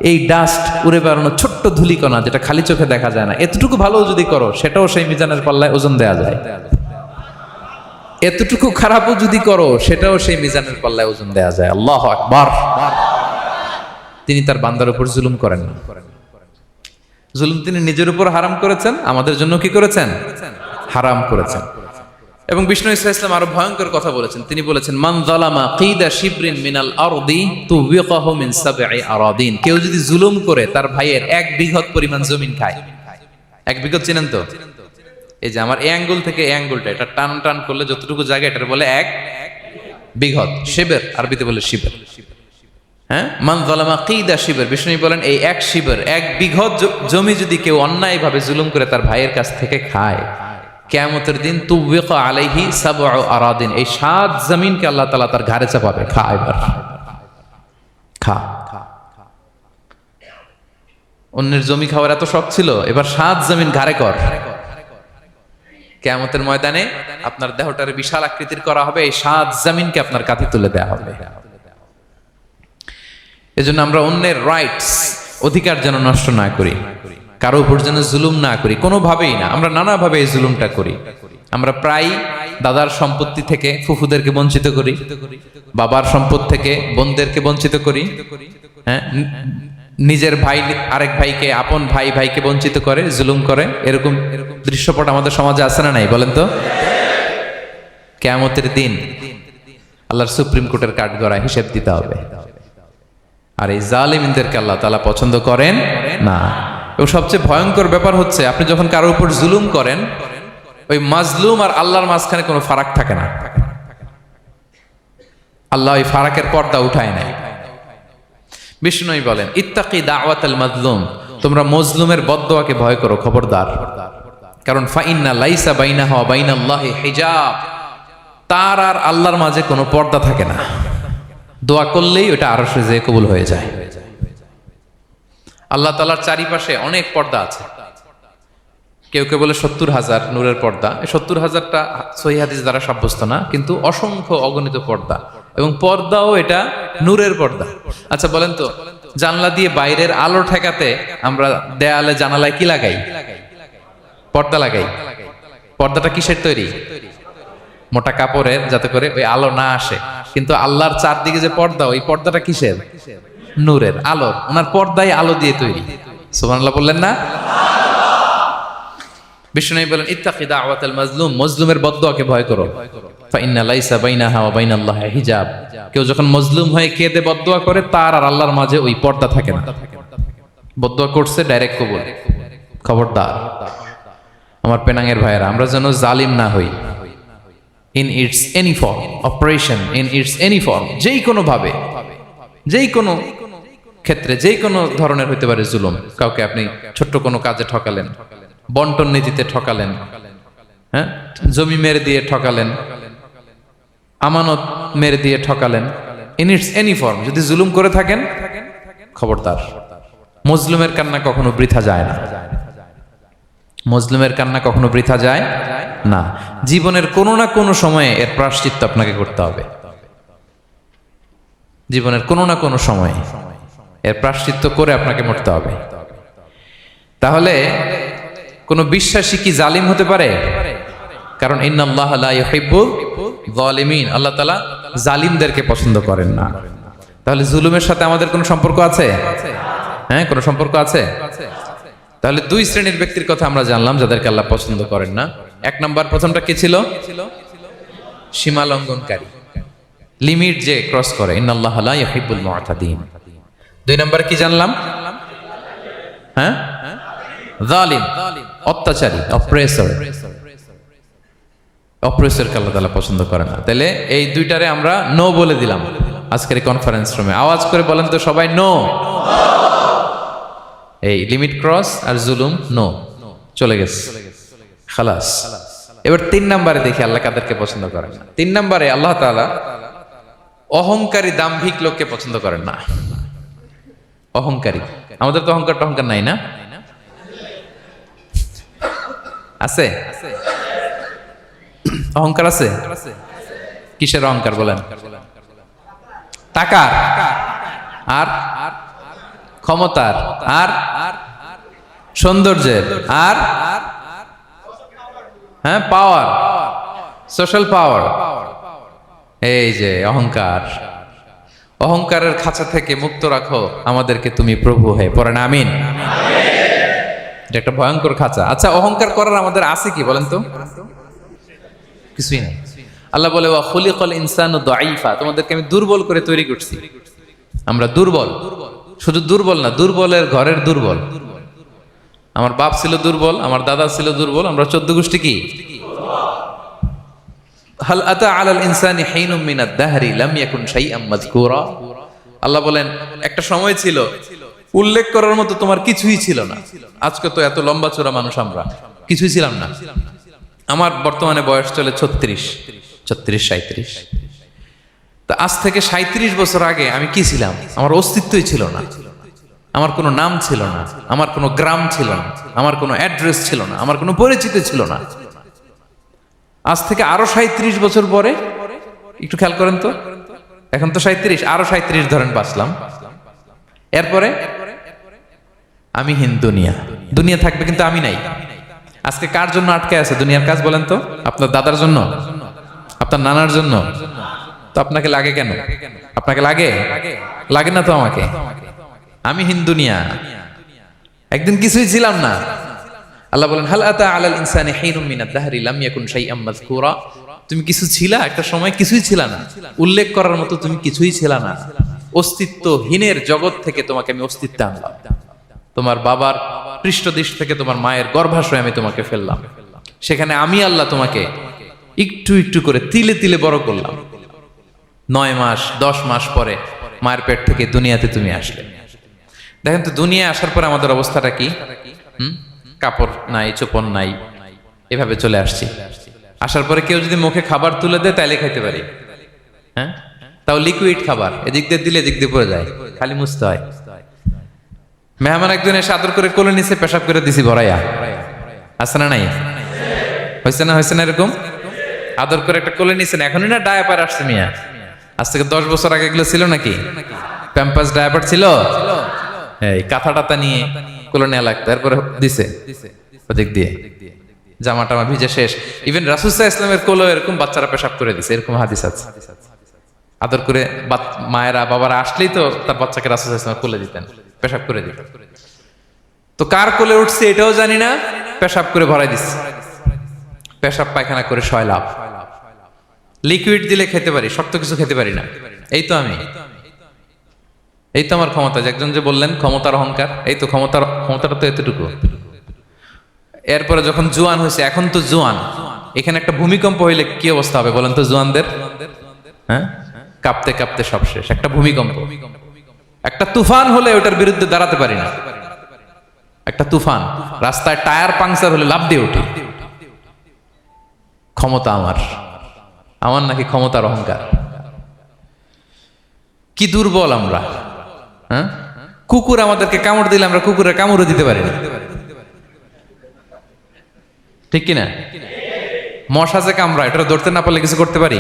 এই ডাস্ট উড়ে বেড়ানো ছোট্ট ধূলিকণা যেটা খালি চোখে দেখা যায় না, এতটুকু ভালো যদি করো সেটাও সেই মিজানের পাল্লায় ওজন দেয়া যায়। এতটুকু খারাপও যদি করো সেটাও সেই মিজানের পাল্লায় ওজন দেয়া যায়। আল্লাহু আকবার। তিনি তার বান্দার উপর জুলুম করেন না। জুলুম তিনি নিজের উপর হারাম করেছেন, আমাদের জন্য কি করেছেন? হারাম করেছেন। এবং বিষ্ণু ইসলাম আরো ভয়ঙ্কর কথা বলেছেন। তিনি বলেছেন, মান যালামা কিদা শিবরিন মিনাল আরদি তুবিকাহু মিন সাবঈ আরাদিন। কেউ যদি জুলুম করে তার ভাইয়ের 1 বিঘত পরিমাণ জমিন খায়। 1 বিঘত চিনেন তো? এই যে আমার এই আঙ্গুল থেকে এই আঙ্গুলটা, এটা টান টান করলে যতটুকু জায়গা, এটার বলে 1 বিঘত। শিবের আরবিতে বলে শিবের। হ্যাঁ, মান যালামা কিদা শিবর। বিষ্ণু বলেন এই 1 শিবর, 1 বিঘত জমি যদি কেউ অন্যায়ভাবে জুলুম করে তার ভাইয়ের কাছ থেকে খায়, কিয়ামতের দিন তুবিকা আলাইহি সাবউ আরাদিন, এই 7 জমিনকে আল্লাহ তাআলা তার ঘাড়ে চাপাবে। খা এবার, খা। অন্যের জমি খাওয়ার এত শখ ছিল, এবার 7 জমিন ঘাড়ে কর। কিয়ামতের ময়দানে আপনার দেহটারে বিশাল আকৃতির করা হবে, এই 7 জমিনকে আপনার কাঁধে তুলে দেওয়া হবে। এজন্য আমরা অন্যের রাইটস, অধিকার যেন নষ্ট না করি, কারো উপর যেন জুলুম না করি, কোনোভাবেই না। আমরা নানাভাবে এই জুলুমটা করি। আমরা প্রায় দাদার সম্পত্তি থেকে ফুফুদেরকে বঞ্চিত করি, বাবার সম্পদ থেকে বোনদেরকে বঞ্চিত করি। হ্যাঁ, নিজের ভাই আরেক ভাইকে, আপন ভাই ভাইকে বঞ্চিত করে, জুলুম করে। এরকম দৃশ্যপট আমাদের সমাজে আছে না নাই বলেন তো? কিয়ামতের দিন আল্লাহর সুপ্রিম কোর্টের কাঠগড়ায় হিসেব দিতে হবে। আর এই জালিমদেরকে আল্লাহ তাআলা পছন্দ করেন না। এবং সবচেয়ে ভয়ঙ্কর ব্যাপার হচ্ছে, আপনি যখন কারোর উপর জুলুম করেন, ওই মাজলুম আর আল্লাহর মাঝখানে কোনো ফারাক থাকে না। আল্লাহ ওই ফারাকের পর্দা উঠায় নাই। বিষ্ণু বলেন, ইত্তাকি দাওয়াতাল মাজলুম, তোমরা মজলুমের বদদোয়াকে ভয় করো, খবরদার। কারণ ফাইন্না লাইসা বাইনাহু ওয়া বাইনাল্লাহি হিজাব, তার আর আল্লাহর মাঝে কোনো পর্দা থাকে না। দোয়া করলেই ওটা আরশে যেয়ে কবুল হয়ে যায়। আল্লাহ তাআলার চারিপাশে অনেক পর্দা আছে। কেউ কেউ বলে 70,000 নূরের পর্দা। 70,000টা সহিহ হাদিস দ্বারা সাব্যস্ত না, কিন্তু অসংখ্য অগণিত পর্দা, এবং পর্দাও এটা নূরের পর্দা। আচ্ছা বলেন তো, জানলা দিয়ে বাইরের আলো ঠেকাতে আমরা দেয়ালে জানালায় কি লাগাই? পর্দা লাগাই। পর্দাটা কিসের তৈরি? মোটা কাপড়ের, যাতে করে ওই আলো না আসে। কিন্তু আল্লাহর চারদিকে যে পর্দা, ওই পর্দাটা কিসের? নূরের, আলোর। ওনার পর্দায় আলো দিয়ে তৈরি। সুবহানাল্লাহ বললেন না? বিষ্ণু বলেন, ইত্তাকি দাওয়াতাল মাজলুম, মজলুমের বদদোয়াকে ভয় করো। ফাইন্না লাইসা বাইনাহা ওয়া বাইনাল্লাহি হিজাব, কেউ যখন মজলুম হয়ে কেঁদে বদদোয়া করে, তার আর আল্লাহর মাঝে ওই পর্দা থাকে না। বদদোয়া করছে, ডাইরেক্ট কবুল। খবরদার আমার পেনাঙ্গের ভাইয়েরা, আমরা যেন জালিম না হই। In it's any form, operation in it's any form, যেই কোনো ভাবে, যেই কোনো ক্ষেত্রে, যেই কোনো ধরনের হইতে পারে জুলুম। কাউকে আপনি ছোট্ট কোনো কাজে ঠকালেন, বন্টন নীতিতে ঠকালেন, হ্যাঁ, জমি মেরে দিয়ে ঠকালেন, আমানত মেরে দিয়ে ঠকালেন, ইন ইটস এনি ফর্ম যদি জুলুম করে থাকেন, খবরদার। মজলুমের কান্না কখনো বৃথা যায় না। মজলুমের কান্না কখনো বৃথা যায় না। জীবনের কোনো না কোনো সময়ে এর প্রায়শ্চিত্ত আপনাকে করতে হবে। জীবনের কোনো না কোনো সময়ে এর প্রায়শ্চিত্ত করে আপনাকে মরতে হবে। তাহলে কোন বিশ্বাসী কি জালিম হতে পারে? কারণ ইন্নাল্লাহ লা ইউহিব্বুল যালিমিন, আল্লাহ তাআলা জালিমদেরকে পছন্দ করেন না। তাহলে জুলুমের সাথে আমাদের কোনো সম্পর্ক আছে? হ্যাঁ, কোনো সম্পর্ক আছে। তাহলে দুই শ্রেণীর ব্যক্তির কথা আমরা জানলাম যাদেরকে আল্লাহ পছন্দ করেন না। এক নাম্বার, প্রথমটা কি ছিল? সীমা লঙ্ঘনকারী, লিমিট যে ক্রস করে, ইন্নাল্লাহ লা ইউহিব্বুল মুআতাদিন। দুই নাম্বার কি জানলাম? হ্যাঁ, জালিম, অত্যাচারী, অপ্রেসর। অপ্রেসরকে আল্লাহ তাআলা পছন্দ করে না। তাহলে এই দুইটারে আমরা নো বলে দিলাম আজকের এই কনফারেন্স রুমে। আওয়াজ করে বলেন তো সবাই, নো। এই লিমিট ক্রস আর জুলুম নো, চলে গেছে, খালাস। এবার তিন নম্বরে দেখি আল্লাহ কাদেরকে পছন্দ করেন না। তিন নম্বরে আল্লাহ তাআলা অহংকারী, দাম্ভিক লোককে পছন্দ করেন না। অহংকারী, আমাদের তো অহংকার টহংকার নাই না? আছে? অহংকার আছে? কিসের অহংকার বলেন? টাকার, আর ক্ষমতার, আর সৌন্দর্যের, আর হ্যাঁ পাওয়ার, সোশ্যাল পাওয়ার। এই যে অহংকার, অহংকারের খাঁচা থেকে মুক্ত রাখো আমাদেরকে তুমি প্রভু হয়ে, পড়েন আমিন। এটা একটা ভয়ঙ্কর খাঁচা। আচ্ছা, অহংকার করার আমাদের আছে কি বলেন তো? কিছুই নাই। আল্লাহ বলে ওয়া খুলিকাল ইনসানু দাঈফা, তোমাদেরকে আমি দুর্বল করে তৈরি করছি। আমরা দুর্বল, শুধু দুর্বল না, দুর্বলের ঘরের দুর্বল। আমার বাপ ছিল দুর্বল, আমার দাদা ছিল দুর্বল, আমরা 14 গোষ্ঠী কি? হাল আতা আলাল ইনসানি হিনুম মিনাদ দাহরি লাম ইয়াকুন শাইআম মাযকুরা। আল্লাহ বলেন একটা সময় ছিল উল্লেখ করার মতো তোমার কিছুই ছিল না। আজকে তো এত লম্বা চওড়া মানুষ, আমরা কিছুই ছিলাম না। আমার বর্তমানে বয়স চলে 36, 37। তা আজ থেকে 37 বছর আগে আমি কি ছিলাম? আমার অস্তিত্বই ছিল না, আমার কোনো নাম ছিল না, আমার কোনো গ্রাম ছিল না, আমার কোনো অ্যাড্রেস ছিল না, আমার কোনো পরিচিতি ছিল না। আজ থেকে আরো 37 বছর পরে একটু খেয়াল করেন তো, এখন তো 37, আরো 37 ধরেন বাঁচলাম। এরপরে আমি দুনিয়া, দুনিয়া থাকবে কিন্তু আমি নাই। আজকে কার জন্য আটকে আছে দুনিয়ার কাজ বলেন তো? আপনার দাদার জন্য, আপনার নানার জন্য। তো আপনাকে লাগে কেন? আপনাকে লাগে? লাগে না তো আমাকে। আমি দুনিয়া, একদিন কিছুই ছিলাম না। আল্লাহ বলেন হাল আতা আলাল ইনসানি হিনুম মিনাদ দাহরি লাম ইয়াকুন শাইআম মাযকুরা। তুমি কিছু ছিলা, একটা সময় কিছুই ছিলা না, উল্লেখ করার মতো তুমি কিছুই ছিলা না। অস্তিত্বহীনের জগৎ থেকে তোমাকে আমি অস্তিত্ব আনলাম। তোমার বাবার পৃষ্ঠদেশ থেকে তোমার মায়ের গর্ভাশয়ে আমি তোমাকে ফেললাম। সেখানে আমি আল্লাহ তোমাকে একটু একটু করে তিলে তিলে বড় করলাম। 9 মাস 10 মাস পরে মায়ের পেট থেকে দুনিয়াতে তুমি আসলে। দেখেন তো দুনিয়ায় আসার পরে আমাদের অবস্থাটা কি? কাপড় নাই, চোপন নাই, এভাবে চলে আসছি। আসার পরে কেউ যদি মুখে খাবার তুলে দেয় তাইলে খাইতে পারি, হ্যাঁ, তাও লিকুইড খাবার। এদিক দিয়ে দিলে এদিক দিয়ে পড়ে যায়, খালি মুছতে হয়। মেহমান একজন এসে আদর করে কোলে নিচে পেশাব করে দিছি ভরাইয়া, আছে না নাই? হয়েছে না, হয়েছে না? এরকম আদর করে একটা কোলে নিছেন, এখনই না ডায়াপার আসছে মিয়া। আজ থেকে 10 বছর আগে এগুলো ছিল নাকি? প্যাম্পাস ডায়াপার ছিল, এই কাঁথা টাতা নিয়ে কোলে নেওয়া লাগতো, এরপরে দিছে ওদিক দিয়ে জামা টামা ভিজে শেষ। ইভেন রাসূল সাল্লাল্লাহু আলাইহি ওয়াসাল্লামের কোলে এরকম বাচ্চারা পেশাব করে দিছে, এরকম হাদিস আছে। আদর করে মায়েরা বাবারা আসলেই তো তার বাচ্চাকে রাসূল সাল্লাল্লাহু আলাইহি ওয়াসাল্লাম কোলে দিতেন, পেশাব করে দিতেন। তো কার কোলে উঠছে এটাও জানি না, পেশাব করে ভরাই দিচ্ছে। পেশাব পায়খানা করে 6 লাভ। লিকুইড দিলে খেতে পারি, শক্ত কিছু খেতে পারি না। এই তো আমি, এই তো আমার ক্ষমতা। একজন যে বললেন ক্ষমতার অহংকার, এই তো ক্ষমতাটা তো এতটুকু। এরপরে যখন জোয়ান হয়েছে, এখন তো জোয়ান, এখানে একটা ভূমিকম্প হইলে কি অবস্থা হবে বলেন তো জোয়ানদের? হ্যাঁ, কাঁপতে কাঁপতে সব শেষ। একটা ভূমিকম্প, একটা তুফান হলে ওটার বিরুদ্ধে দাঁড়াতে পারি না। একটা তুফান, রাস্তায় টায়ার পাংচার হলে লাফ দিয়ে উঠি। ক্ষমতা আমার, আমার নাকি ক্ষমতার অহংকার। কি দুর্বল আমরা, হ্যাঁ? কুকুর আমাদেরকে কামড় দিলে আমরা কুকুরের কামড়ও দিতে পারি না। ঠিক কিনা? মশা যে কামড়া, এটা ধরতে না পারলে কিছু করতে পারি?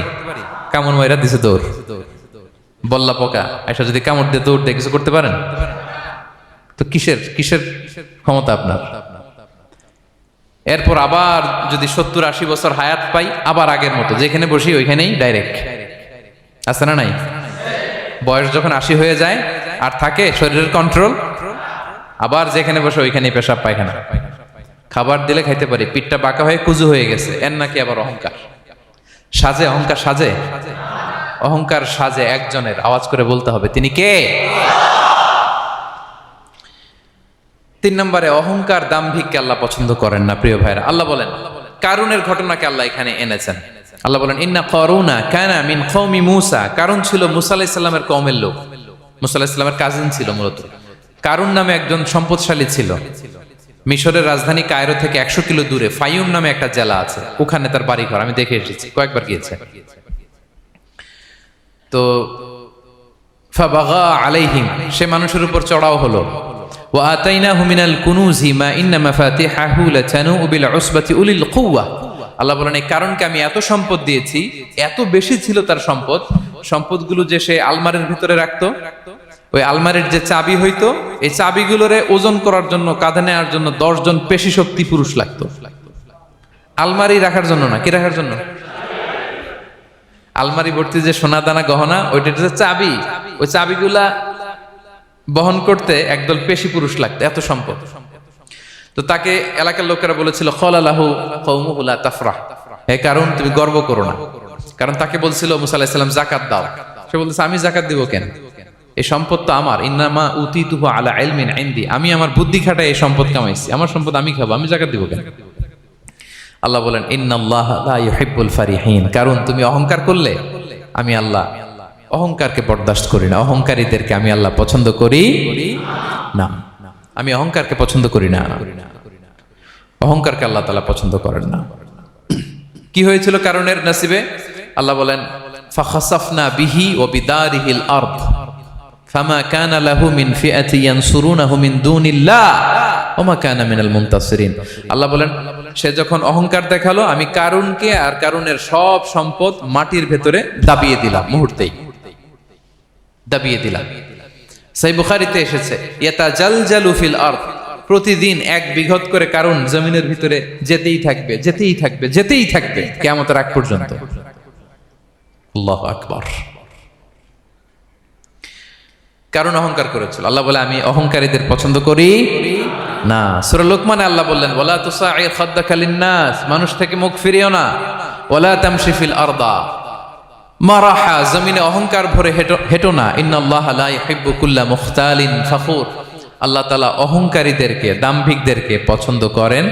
কামড় মাইরা দিছে দৌড়। বল্লা পোকা এসে যদি কামড় দিয়ে দৌড় দিয়ে কিছু করতে পারেন? তো কিসের কিসের ক্ষমতা আপনার? এরপর আবার যদি 70-80 বছর হায়াত পাই, আবার আগের মতো যেখানে বসি ওইখানেই ডাইরেক্ট। আছে না নাই? বয়স যখন 80 হয়ে যায় আর থাকে শরীরের কন্ট্রোল, আবার যেখানে বসে ওইখানেই পেশাব পায়খানা। খাবার দিলে খাইতে পারি, পিঠটা বাঁকা হয়ে কুজু হয়ে গেছে, এর নাকি আবার অহংকার সাজে? অহংকার সাজে? অহংকার সাজে একজনের, আওয়াজ করে বলতে হবে তিনি কে? 3 নম্বরে অহংকার দাম্ভিককে আল্লাহ পছন্দ করেন না। প্রিয় ভাইরা, আল্লাহ বলেন কারুনের ঘটনাকে আল্লাহ এখানে এনেছেন। আল্লাহ বলেন ইন্না কারুনা কানা মিন কওমি মূসা। কারুন ছিল মুসা আলাইহিস সালামের কওমের লোক। মুসা আলাইহিস সালামের কাজিন ছিল মূলত। কারুন নামে একজন সম্পদশালী ছিল। মিশরের রাজধানী কায়রো থেকে 100 কিলো দূরে ফাইয়ুম নামে একটা জেলা আছে, ওখানে তার বাড়ি ঘর। আমি দেখে এসেছি, কয়েকবার গিয়েছে। তো ফাবাগা আলাইহিম, সে মানুষের উপর চড়াও হলো। ওয়া আতাইনাহু মিনাল কুনুজি মা ইন্না মাফাতিহাহু লাতানু বিল উসবাতি উলিল কুওয়া। আল্লাহ বলেন এই কারণকে আমি এত সম্পদ দিয়েছি, এত বেশি ছিল তার সম্পদ, সম্পদগুলো যে সে আলমারির ভিতরে রাখতো, ওই আলমারির যে চাবি হইতো, এই চাবিগুলোরে ওজন করার জন্য, কাঁধে নেওয়ার জন্য 10 জন পেশি শক্তি পুরুষ লাগতো। আলমারি রাখার জন্য না, কি রাখার জন্য? আলমারি ভর্তি যে সোনা দানা গহনা, ওইটা যে চাবি, ওই চাবিগুলা বহন করতে একদল পেশি পুরুষ লাগতো, এত সম্পদ। তো তাকে এলাকার লোকেরা বলেছিল খলালাহু কওমুহু লা তাফরাহ, হে কারণ তুমি গর্ব করো না। কারণ তাকে বলছিল মুসা আলাইহিস সালাম যাকাত দাও, সে বলতেছে আমি যাকাত দিব কেন? এই সম্পদ তো আমার। ইন্নামা উতিতুহু আলা ইলমিন ইনদি, আমি আমার বুদ্ধি খাটায় এই সম্পদ কামাইছি, আমার সম্পদ আমি খাবো, আমি যাকাত দিব কেন? আল্লাহ বলেন ইন্নাল্লাহা লা ইউহিব্বুল ফারিহিন। কারণ তুমি অহংকার করলে আমি আল্লাহ অহংকারকে বরদাস্ত করি না, অহংকারীদেরকে আমি আল্লাহ পছন্দ করি না। আমি অহংকারকে পছন্দ করি না, অহংকারকে আল্লাহ তাআলা পছন্দ করেন না। কি হয়েছিল কারণের নসিবে? আল্লাহ বলেন ফাখাসাফনা বিহি ওয়া বিদারিহিল আরদ ফামা কানা লাহু মিন ফিআতি ইয়ানসুরুনাহু মিন দুনিল্লাহ ওয়া মা কানা মিনাল মুনতাসিরিন। আল্লাহ বলেন সে যখন অহংকার দেখালো, আমি কারুনকে আর কারুনের সব সম্পদ মাটির ভেতরে দাবিয়ে দিলাম, মুহূর্তেই দাবিয়ে দিলাম। সহিহ বুখারীতে এসেছে ইয়াতাজালজালু ফিল আরদ, প্রতিদিন 1 বিঘত করে কারুন জমিনের ভিতরে যেতেই থাকবে, যেতেই থাকবে, যেতেই থাকবে কিয়ামতের আগ পর্যন্ত। আল্লাহু আকবার। কারণ অহংকার করেছিল। আল্লাহ বলে আমি অহংকারীদের পছন্দ করি না। সূরা লোকমানে আল্লাহ বললেন ওয়ালা তুসাইর খাদ্দাকা লিন্নাস, মানুষ থেকে মুখ ফিরিও না। ওয়ালা তামশি ফিল আরদা মারাহা, জমিনে অহংকার ভরে হেঁটো না। ইন্নাল্লাহা লা ইউহিব্বু কুল্লা মুখতালিন ফখুর, আল্লাহ তাআলা অহংকারীদেরকে, দাম্ভিকদেরকে পছন্দ করেন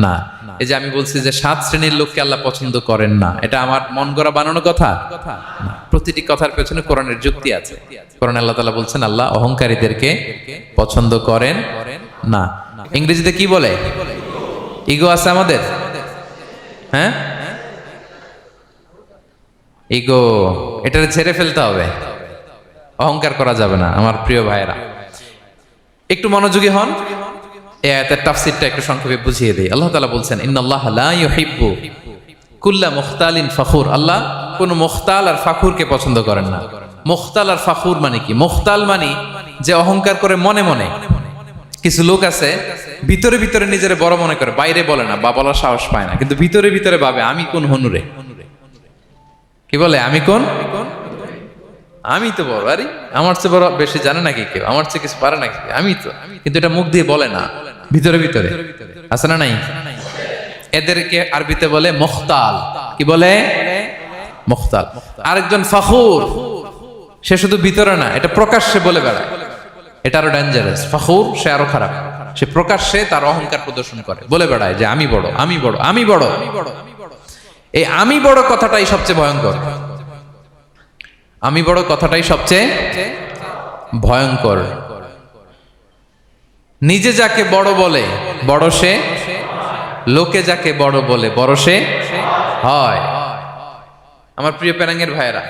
না। এই যে আমি বলছি যে 7 শ্রেণীর লোককে আল্লাহ পছন্দ করেন না, এটা আমার মন গড়া বানানো কথা না। প্রতিটি কথার পেছনে কোরআনের যুক্তি আছে। কোরআনে আল্লাহ তাআলা বলছেন আল্লাহ অহংকারীদেরকে পছন্দ করেন না। ইংরেজিতে কি বলে? ইগো আছে আমাদের, হ্যাঁ ইগো, এটা ছেড়ে ফেলতে হবে, অহংকার করা যাবে না। আমার প্রিয় ভাইয়েরা একটু মনোযোগী হন, এই আয়াতের তাফসীরটা একটু সংক্ষেপে বুঝিয়ে দেই। আল্লাহ তাআলা বলছেন ইন্নাল্লাহা লা ইউহিব্বু কুল্লা মুখতালিন ফখুর, আল্লাহ কোন মুখতাল আর ফাখুরকে পছন্দ করেন না। মুখতাল আর ফাখুর মানে কি? মুখতাল মানে যে অহংকার করে মনে মনে। কিছু লোক আছে ভিতরে ভিতরে নিজের বড় মনে করে, বাইরে বলে না বা বলার সাহস পায় না, কিন্তু ভিতরে ভিতরে ভাবে আমি কোন হনুরে, কি বলে আমি কোন, আমি তো বড়, আরে আমার চেয়ে বড় বেশি জানে নাকি কেউ, আমার চেয়ে কিছু পারে নাকি, আমি তো, কিন্তু এটা মুখ দিয়ে বলে না, ভিতরে ভিতরে আছে না নাই? এদেরকে আরবিতে বলে মুখতাল। কি বলে? মুখতাল। আরেকজন ফাখুর, সে শুধু ভিতরে না, এটা প্রকাশ্যে বলে বেড়ায়, এটা আরো ডেঞ্জারাস। ফাখুর সে আরো খারাপ, সে প্রকাশ্যে তার অহংকার প্রদর্শন করে, বলে বেড়ায় যে আমি বড়, আমি বড়, আমি বড়। এই আমি বড় কথাটাই সবচেয়ে ভয়ঙ্কর। আমি বড় কথাটাই সবচেয়ে ভয়ঙ্কর। নিজে যাকে বড় বলে বড় সে, লোকে যাকে বড় বলে বড় সে হয়। আমার প্রিয় পেনাঙ্গের ভাইয়েরা,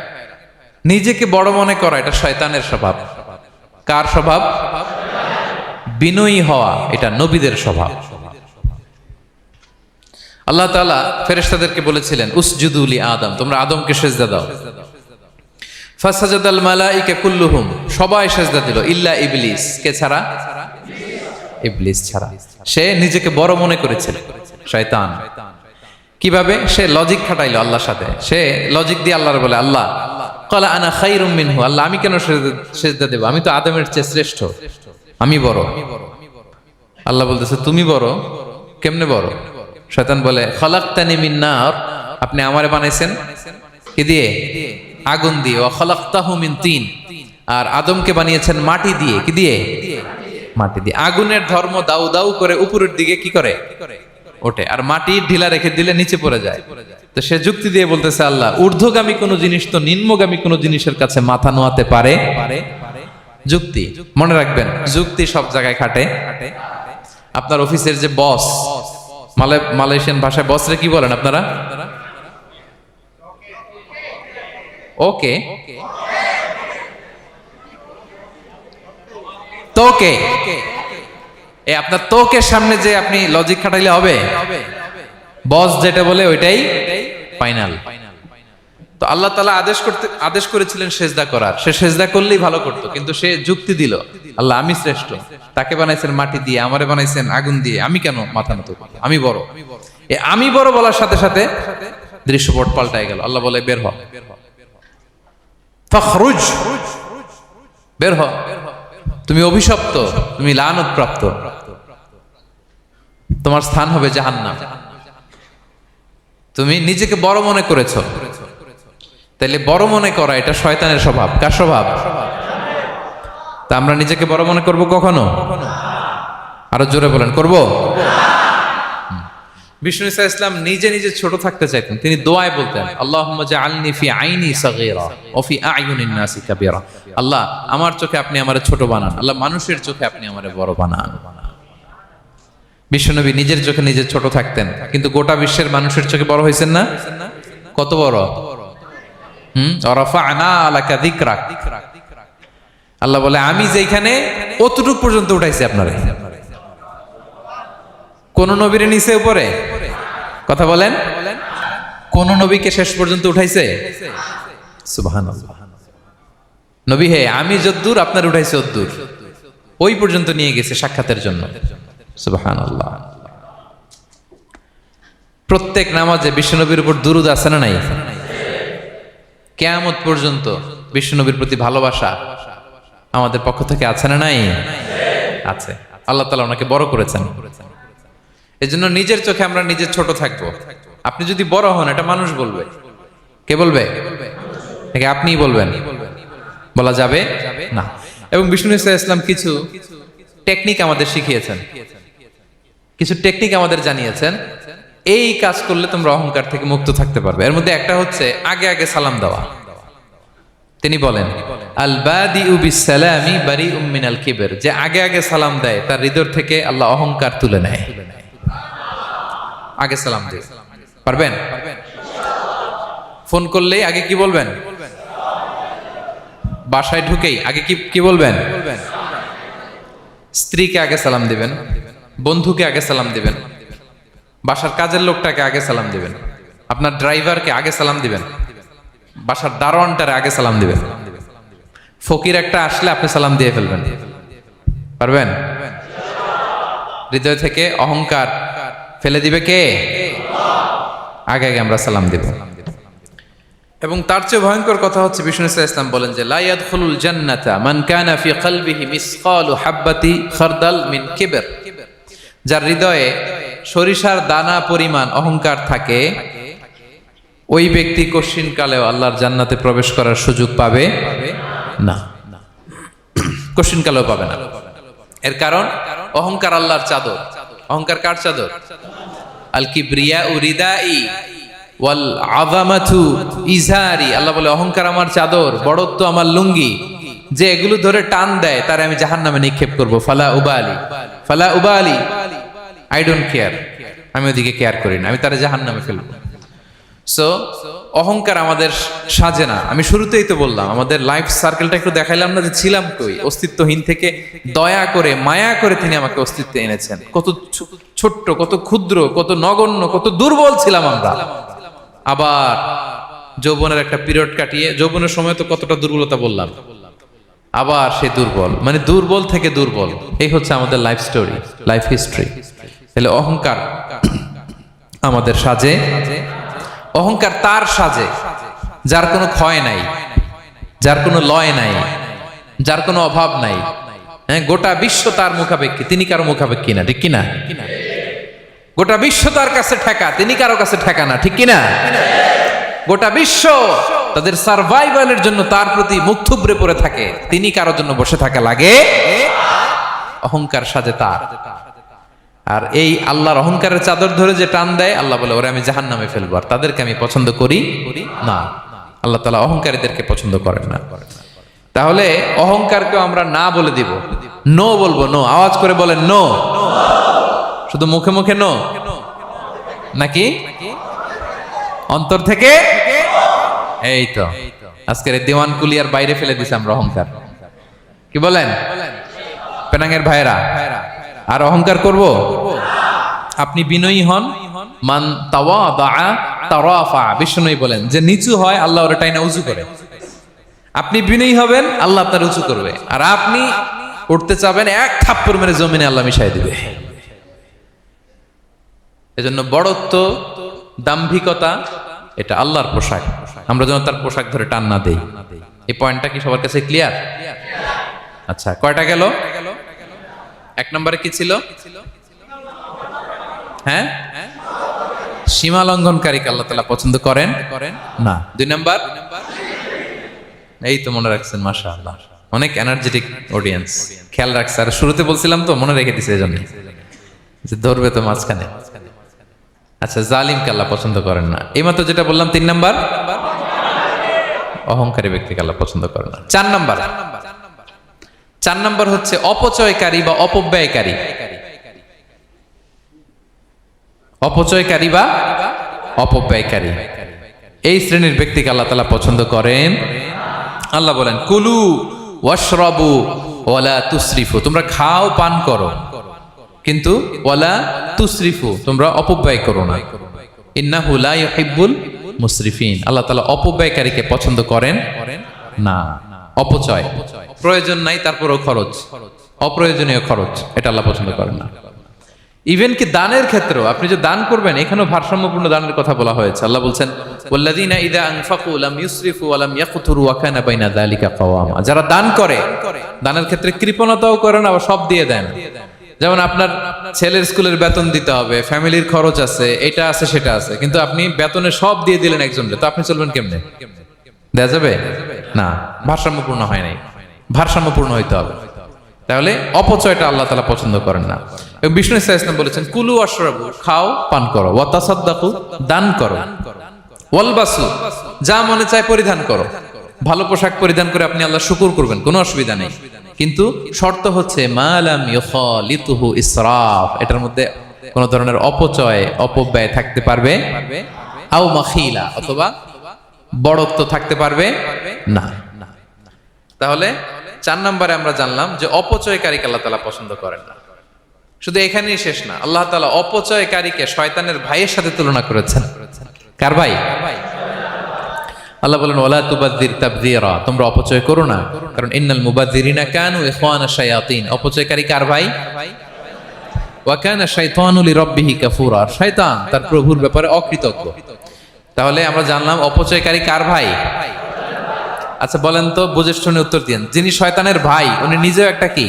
নিজেকে বড় মনে করা এটা শয়তানের স্বভাব। কার স্বভাব? বিনয়ী হওয়া এটা নবীদের স্বভাব। আল্লাহ তাআলা ফেরেশতাদেরকে বলেছিলেন উসজুদু লি আদম, তোমরা আদমকে সিজদা দাও। ফাসাজাদাল মালাইকা কুল্লুহুম, সবাই সিজদা দিল ইল্লা ইবলিস, কে ছাড়া? ইবলিস ছাড়া। সে নিজেকে বড় মনে করেছিল, শয়তান। কিভাবে? সে লজিক খাটাইলো আল্লাহর সাথে। সে লজিক দিয়ে আল্লাহর বলে, আল্লাহ ক্বালা আনা খায়রুম মিনহু, আল্লাহ আমি কেন সিজদা দেব? আমি তো আদমের চেয়ে শ্রেষ্ঠ, আমি বড়। আল্লাহ বলতেছে তুমি বড়, কেমনে বড়? শয়তান বলে খালাকতানি মিন নার, আপনি আমারে বানাইছেন কি দিয়ে? আগুন দিয়ে। ওয়া খালাকতাহু মিন তিন, আর আদমকে বানিয়েছেন মাটি দিয়ে। কি দিয়ে? মাটি দিয়ে। আগুনের ধর্ম দাউ দাউ করে উপরের দিকে কি করে? ওঠে। আর মাটি ঢিলা রেখে দিলে নিচে পড়ে যায়। তো সে যুক্তি দিয়ে বলতেছে আল্লাহ ঊর্ধ্বগামী কোন জিনিস তো নিম্নগামী কোন জিনিসের কাছে মাথা নোয়াতে পারে? যুক্তি। মনে রাখবেন, যুক্তি সব জায়গায় খাটে। আপনার অফিসের যে বস, মালয়েশিয়ান ভাষায় বসরে কি বলেন আপনারা? ওকে, তোকে। এই আপনার তোকের সামনে যে আপনি লজিক খাটাইলে হবে? বস যেটা বলে ওইটাই ফাইনাল। তো আল্লাহ তাআলা আদেশ করেছিলেন সেজদা করার। সে সেজদা করলেই ভালো করতো, কিন্তু সে যুক্তি দিল আল্লাহ আমি শ্রেষ্ঠ, তাকে বানাইছেন মাটি দিয়ে, আমারে বানাইছেন আগুন দিয়ে, আমি কেন মাথা নত করব? আমি বড়। আমি বড় বলার সাথে সাথে দৃশ্যপট পাল্টায় গেল। আল্লাহ বলে বের হ, ফাখরুজ, বের হ, তুমি অভিশপ্ত, তুমি লানত প্রাপ্ত, তোমার স্থান হবে জাহান্নাম। তুমি নিজেকে বড় মনে করেছো, তাইলে বড় মনে করা এটা শয়তানের স্বভাব। কার স্বভাব? তা আমরা নিজেকে বড় মনে করব কখনো? আরো জোরে বলেন, করব? বিষ্ণু ঈসা ইসলাম নিজে নিজে ছোট থাকতে চাইতেন। তিনি দোয়ায় বলতেন আল্লাহুম্মা জাআলনি ফি আইনি সাগীরা ওয়া ফি আ'য়ুনিন নাসি কাবীরা, আল্লাহ আমার চোখে আপনি আমারে ছোট বানান, আল্লাহ মানুষের চোখে আপনি আমারে বড় বানান। বিশ্বনবী নিজের চোখে নিজে ছোট থাকতেন, কিন্তু গোটা বিশ্বের মানুষের চোখে বড় হয়েছেন না? কত বড়? রাফা'না লাকা যিকরাক, আল্লাহ বলে আমি যেখানে অতটুক পর্যন্ত উঠাইছি আপনারে। কোন নবীর নিচে উপরে? কথা বলেন, কোন নবীকে শেষ পর্যন্ত উঠাইছে? সুবহানাল্লাহ। নবী হে আমি যদ্দূর আপনার উঠাইছে অদ্দূর, ওই পর্যন্ত নিয়ে গেছে সাক্ষাতের জন্য। সুবহানাল্লাহ। প্রত্যেক নামাজে বিশ্বনবীর উপর দুরূদ আছে না নাই? কিয়ামত পর্যন্ত বিশ্বনবীর প্রতি ভালোবাসা আমাদের পক্ষ থেকে আছে না নাই? আছে। আল্লাহ তাআলা ওনাকে বড় করেছেন। এজন্য নিজের চোখে আমরা নিজে ছোট থাকবো। আপনি যদি বড় হন এটা মানুষ বলবে। কে বলবে? নাকি আপনিই বলবেন? বলা যাবে না। এবং বিষ্ণু ইসলাম কিছু টেকনিক আমাদের শিখিয়েছেন, কিছু টেকনিক আমাদের জানিয়েছেন। এই কাজ করলে তোমরা অহংকার থেকে মুক্ত থাকতে পারবে। এর মধ্যে একটা হচ্ছে আগে আগে সালাম দেওয়া। তিনি বলেন আল বাদিউ বিসসালামি বারিউম মিনাল কিবর, যে আগে আগে সালাম দেয় তার হৃদয় থেকে আল্লাহ অহংকার তুলে নেয়। আগে সালাম দিয়ে পারবেন? ফোন করলেই আগে কি বলবেন? বাসায় ঢুকেই আগে কি বলবেন? স্ত্রীকে আগে সালাম দিবেন, বন্ধুকে আগে সালাম দিবেন, বাসার কাজের লোকটাকে আগে সালাম দিবেন, আপনার ড্রাইভারকে আগে সালাম দিবেন, বাসার দারোয়ানটারে আগে সালাম দিবেন। ফকির একটা আসলে আপনি সালাম দিয়ে ফেলবেন। পারবেন? হৃদয় থেকে অহংকার ফেলে দিবে কে? আগে আগে আমরা সালাম দিব। এবং তার চেয়ে ভয়ঙ্কর কথা হচ্ছে বিষ্ণু ইসলাম বলেন যে লা ইয়াদখুলুল জান্নাতা মান কানা ফি কলবিহি মিসকালু হাব্বাতি খারদাল মিন কিবর, যার হৃদয়ে সরিষার দানা পরিমাণ অহংকার থাকে ওই ব্যক্তি কশিনকালেও আল্লাহর জান্নাতে প্রবেশ করার সুযোগ পাবে না। কশিনকালেও পাবে না। এর কারণ অহংকার আল্লাহর চাদর। অহংকার কার চাদর? আল কিবরিয়া রিদাই ওয়াল আযামাতু ইজারি, আল্লাহ বলে অহংকার আমার চাদর, বড়ত্ব আমার লুঙ্গি। যে এগুলো ধরে টান দেয় তারে আমি জাহান্নামে নিক্ষেপ করব। ফালা উবালি, আই ডোন্ট কেয়ার, আমি ওদিকে কেয়ার করি না, আমি তারে জাহান্নামে ফেলবো। সো অহংকার আমাদের সাজে না। আমি শুরুতেই তো বললাম, আমাদের লাইফ সার্কেলটা একটু দেখাইলাম না যে ছিলাম কই, অস্তিত্বহীন থেকে দয়া করে মায়া করে তিনি আমাকে অস্তিত্বে এনেছেন। কত ছোট্ট, কত ক্ষুদ্র, কত নগণ্য, কত দুর্বল ছিলাম আমরা। আবার যৌবনের একটা পিরিয়ড কাটিয়ে, যৌবনের সময় তো কতটা দুর্বলতা বললাম, আবার সেই দুর্বল, মানে দুর্বল থেকে দুর্বল। এই হচ্ছে আমাদের লাইফ স্টোরি, লাইফ হিস্ট্রি। তাহলে অহংকার আমাদের সাজে, অহংকার তার সাজে যার কোনো ক্ষয় নাই, যার কোনো লয় নাই, যার কোনো অভাব নাই। হ্যাঁ, গোটা বিশ্ব তার মুখাপেক্ষী, তিনি কারো মুখাপেক্ষী না, ঠিক কিনা? গোটা বিশ্ব তার কাছে ঠেকা, তিনি কারো কাছে ঠেকা না, ঠিক কিনা? গোটা বিশ্ব তাদের সার্ভাইভালের জন্য তার প্রতি মুখ থুবড়ে পড়ে থাকে, তিনি কারোর জন্য বসে থাকা লাগে। অহংকার সাজে তার। আর এই আল্লাহর অহংকারের চাদর ধরে যে টান দেয়, আল্লাহ বলে ওরে আমি জাহান্নামে ফেলবো, আর তাদেরকে আমি পছন্দ করি না। আল্লাহ তাআলা অহংকারীদেরকে পছন্দ করেন না। তাহলে অহংকারকেও আমরা না বলে দিব, নো বলবো, নো। আওয়াজ করে বলেন নো। শুধু মুখে মুখে নো নাকি অন্তর থেকে? এই তো আজকের দেওয়ান কুলিয়ার বাইরে ফেলে দিছে আমরা অহংকার। কি বলেন পেনাঙ্গের ভাইরা? আর অহংকার করব? আপনি বিনয়ী হন। মান তাওয়াদা তারাফা, বিষ্ণু বলেন যে নিচু হয় আল্লাহ ওর টাইনা উঁচু করে। আপনি বিনয়ী হবেন, আল্লাহ আপনার উঁচু করবে। আর আপনি উঠতে চাবেন, এক থাপ্পড় মেরে জমিনে আল্লাহ মিশাই দিবে। এজন্য বড়ত্ব, দাম্ভিকতা এটা আল্লাহর পোশাক, আমরা যেন তার পোশাক ধরে টান না দেই। এই পয়েন্টটা কি সবার কাছে ক্লিয়ার? আচ্ছা, কয়টা গেল? এক নম্বরে কি ছিল? হ্যাঁ, সীমা লঙ্ঘনকারীকে আল্লাহ তাআলা পছন্দ করেন না। দুই নাম্বার, এই তো মনে রাখছেন, মাশাআল্লাহ, অনেক এনার্জেটিক অডিয়েন্স, খেয়াল রাখছে। আর শুরুতে বলছিলাম তো, মনে রেখে দিছে এজন্য যে ধরবে তো মাঝখানে। আচ্ছা, জালিমকে আল্লাহ পছন্দ করেন না। এইমাত্র যেটা বললাম, তিন নাম্বার, অহংকারী ব্যক্তিকে আল্লাহ পছন্দ করেন না। চার নাম্বার হচ্ছে অপচয়কারী বা অপব্যয়কারী। অপচয়কারী বা অপব্যয়কারী, এই শ্রেণীর ব্যক্তিকে আল্লাহ তাআলা পছন্দ করেন। আল্লাহ বলেন কুলু ওয়াশরাবু ওয়ালা তুসরিফু, তোমরা খাও পান করো, কিন্তু ওয়ালা তুসরিফু, তোমরা অপব্যয় করো না। ইন্নাহু লা ইউহিব্বুল মুসরিফিন, আল্লাহ তাআলা অপব্যয়কারীকে পছন্দ করেন না। অপচয়, প্রয়োজন নাই তারপরেও খরচ, অপ্রয়োজনীয় খরচ, এটা আল্লাহ পছন্দ করেন না। ইভেন কি দানের ক্ষেত্রেও, আপনি যে দান করবেন, এখানেও ভারসাম্যপূর্ণ দানের কথা বলা হয়েছে। আল্লাহ বলছেন ওয়াল্লাযীনা ইযা আনফাকু লাম ইউসরিফু ওয়া লাম ইয়াকতুরু ওয়া কানা বাইনা যালিকা কাওয়ামা, যারা দান করে, দানের ক্ষেত্রে কৃপণতাও করেন, আবার সব দিয়ে দেন। যেমন আপনার ছেলের স্কুলের বেতন দিতে হবে, ফ্যামিলির খরচ আছে, এটা আছে সেটা আছে, কিন্তু আপনি বেতনে সব দিয়ে দিলেন একজনকে, তো আপনি চলবেন কেমনে? দেয়া যাবে না, ভারসাম্যপূর্ণ হয় নাই, ভারসাম্যপূর্ণ হইতে হবে। তাহলে অপচয়টা আল্লাহ তাআলা পছন্দ করেন না। এবং বিষ্ণু সাল্লাল্লাহু আলাইহি ওয়াসাল্লাম বলেছেন কুলু ওয়াশরাবু, খাও পান করো, ওয়া তাসাদদাকু, দান করো, ওয়ালবাসু, যা মনে চায় পরিধান করো। ভালো পোশাক পরিধান করে আপনি আল্লাহ শুকর করবেন, কোনো অসুবিধা নেই, কিন্তু শর্ত হচ্ছে মা লাম ইউখালিতুহু ইসরাফ, এটার মধ্যে কোন ধরনের অপচয়, অপব্যয় থাকতে পারবে, আও মাখিলা, অথবা বড়ত্ব থাকতে পারবে না। তাহলে 4 নম্বরে আমরা জানলাম যে অপচয়কারীকে আল্লাহ তাআলা পছন্দ করেন না। শুধু এখানেই শেষ না, আল্লাহ তাআলা অপচয়কারীকে শয়তানের ভাইয়ের সাথে তুলনা করেছেন। কার ভাই? আল্লাহ বলেন ওয়ালা তুবাযযির তাবযীরা, তোমরা অপচয় করো না, কারণ ইন্নাল মুবাযযিরিনা কানু ইখওয়ানাশ শায়াতিন, অপচয়কারী কার ভাই? ওয়া কানা শাইতানু লিরাব্বিহি কাফুরা, শয়তান তার প্রভুর ব্যাপারে অকৃতজ্ঞ। তাহলে আমরা জানলাম অপচয়কারী কার ভাই? আচ্ছা বলেন তো, বুঝে শুনে উত্তর দিন। যিনি শয়তানের ভাই, উনি নিজেও একটা কি?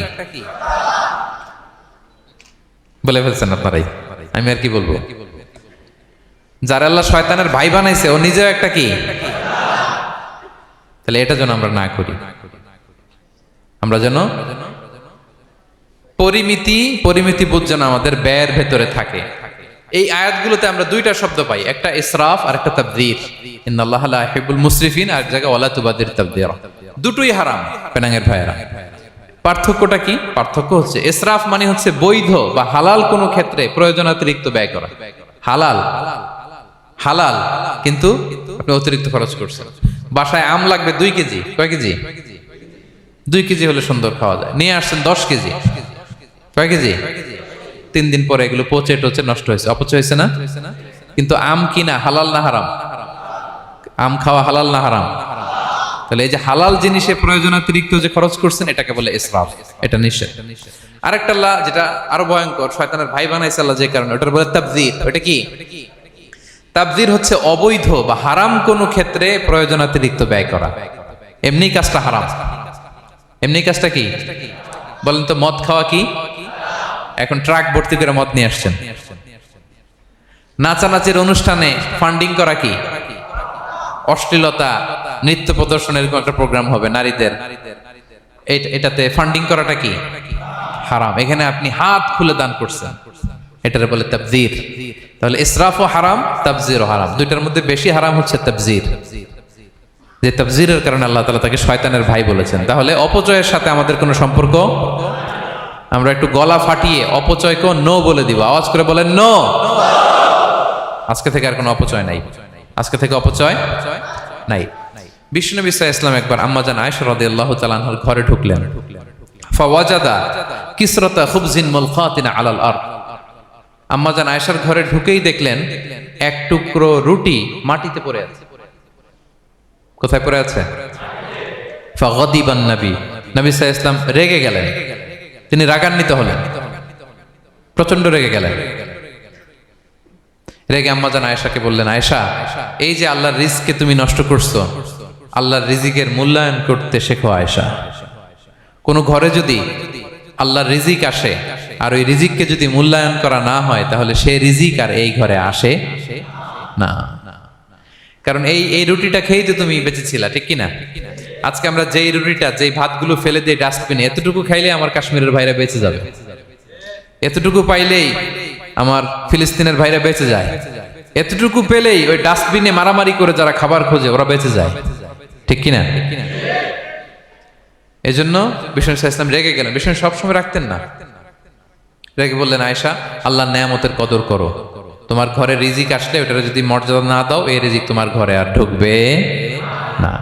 বলে ফেলছেন আপনারাই, আমি আর কি বলবো। যারা আল্লাহ শয়তানের ভাই বানাইছে, ও নিজেও একটা কি? তাহলে এটা যেন আমরা না করি। আমরা যেন পরিমিতি বোধ যেন আমাদের ব্যয়ের ভেতরে থাকে। এই আয়াতগুলোতে আমরা দুইটা শব্দ পাই, একটা ইসরাফ আর একটা তাবযীর। ইন্নাল্লাহা লা ইউহিব্বুল মুসরিফিন, আর জায়গায় ওয়ালা তুবাযযির তাবযীরা। দুটোই হারাম পেনাঙ্গের ভাইয়েরা। পার্থক্যটা কি? পার্থক্য হচ্ছে ইসরাফ মানে হচ্ছে বৈধ বা হালাল কোনো ক্ষেত্রে প্রয়োজনাতিরিক্ত ব্যয় করা, হালাল। হালাল, কিন্তু আপনি অতিরিক্ত খরচ করছেন। বাসায় আম লাগবে 2 কেজি, কয় কেজি? 2 কেজি হলে সুন্দর খাওয়া যায়। নিয়ে আসছেন 10 কেজি, কয় কেজি? 3 দিন পরে এগুলো পচে টচে নষ্ট হয়েছে, অপচয় হয়েছে না? কিন্তু আম কিনা হালাল না হারাম? আম খাওয়া হালাল না হারাম? তাহলে এই যে হালাল জিনিসে প্রয়োজনাতিরিক্ত যে খরচ করছেন এটাকে বলে ইসরাফ, এটা নিষেধ। আরেকটা আল্লাহ যেটা আরো ভয়ঙ্কর, শয়তানের ভাই বানাইছে আল্লাহ যে কারণে, ওটার বলে তাবযীর। ওটা কি? তাবযীর হচ্ছে অবৈধ বা হারাম কোনো ক্ষেত্রে প্রয়োজনাতিরিক্ত ব্যয় করা। এমনি কাজটা হারাম। এমনি কাজটা কি বলেন তো? মদ খাওয়া কি? এখন ট্রাক ভর্তি করে মদ নিয়ে আসছেন। নাচানাচির অনুষ্ঠানে ফান্ডিং করা কি? অশ্লীলতা, নৃত্য প্রদর্শনের এরকম একটা প্রোগ্রাম হবে নারীদের, এটাতে ফান্ডিং করাটা কি? হারাম। এখানে আপনি হাত খুলে দান করছেন, এটার বলে তাবযীর। তাহলে ইসরাফও হারাম, তাবযীরও হারাম। দুইটার মধ্যে বেশি হারাম হচ্ছে তাবযীর। যে তাবযীরের কারণে আল্লাহ তাআলা তাকে শয়তানের ভাই বলেছেন। তাহলে অপচয়ের সাথে আমাদের কোনো সম্পর্ক, আমরা একটু গলা ফাটিয়ে অপচয়কে নো বলে দিব। আওয়াজ করে বলেন নো। আজকে থেকে আর কোনো অপচয় নাই, আজকে থেকে অপচয় নাই। বিশ্বনবী সাল্লাল্লাহু আলাইহি ওয়াসাল্লাম একবার আম্মাজান আয়েশা রাদিয়াল্লাহু তাআলা আনহার ঘরে ঢুকলেন। ফাওয়াজাদা কিসরাতা খুবজিন মুলকাতিন আলাল আরদ। আম্মাজান আয়েশার ঘরে ঢুকেই দেখলেন এক টুকরো রুটি মাটিতে পড়ে আছে। কোথায় পড়ে আছে? ফাগাদিবান নবী, নবী সাল্লাল্লাহু আলাইহি ওয়াসাল্লাম রেগে গেলেন। তিনি রাগান্বিত হলেন, প্রচন্ড রেগে গেলেন। রেগে আম্মাজান আয়েশাকে বললেন, আয়েশা, এই যে আল্লাহর রিজকে তুমি নষ্ট করছো, আল্লাহর রিজিকের মূল্যায়ন করতে শেখো আয়েশা। কোন ঘরে যদি আল্লাহর রিজিক আসে আর ওই রিজিককে যদি মূল্যায়ন করা না হয়, তাহলে সেই রিজিক আর এই ঘরে আসে না। কারণ এই রুটিটা খেয়েই তো তুমি বেঁচেছিলা, ঠিক কিনা? আজকে আমরা যেই রুটিটা, যেই ভাতগুলো ফেলে দিয়ে ডাস্টবিনে, এতটুকু খাইলে আমার কাশ্মীরের ভাইরা বেঁচে যাবে, এতটুকু পাইলেই আমার ফিলিস্তিনের ভাইরা বেঁচে যায়, এতটুকু পেলেই ওই ডাস্টবিনে মারামারি করে যারা খাবার খোঁজে ওরা বেঁচে যায়, ঠিক কিনা? এই জন্য বিষ্ণু ইসলাম রেগে গেলেন। বিষ্ণু সবসময় রাখতেন না, রেগে বললেন, আয়েশা, আল্লাহর নেয়ামতের কদর করো। তোমার ঘরে রিজিক আসলে ওটার যদি মর্যাদা না দাও, এই রিজিক তোমার ঘরে আর ঢুকবে না।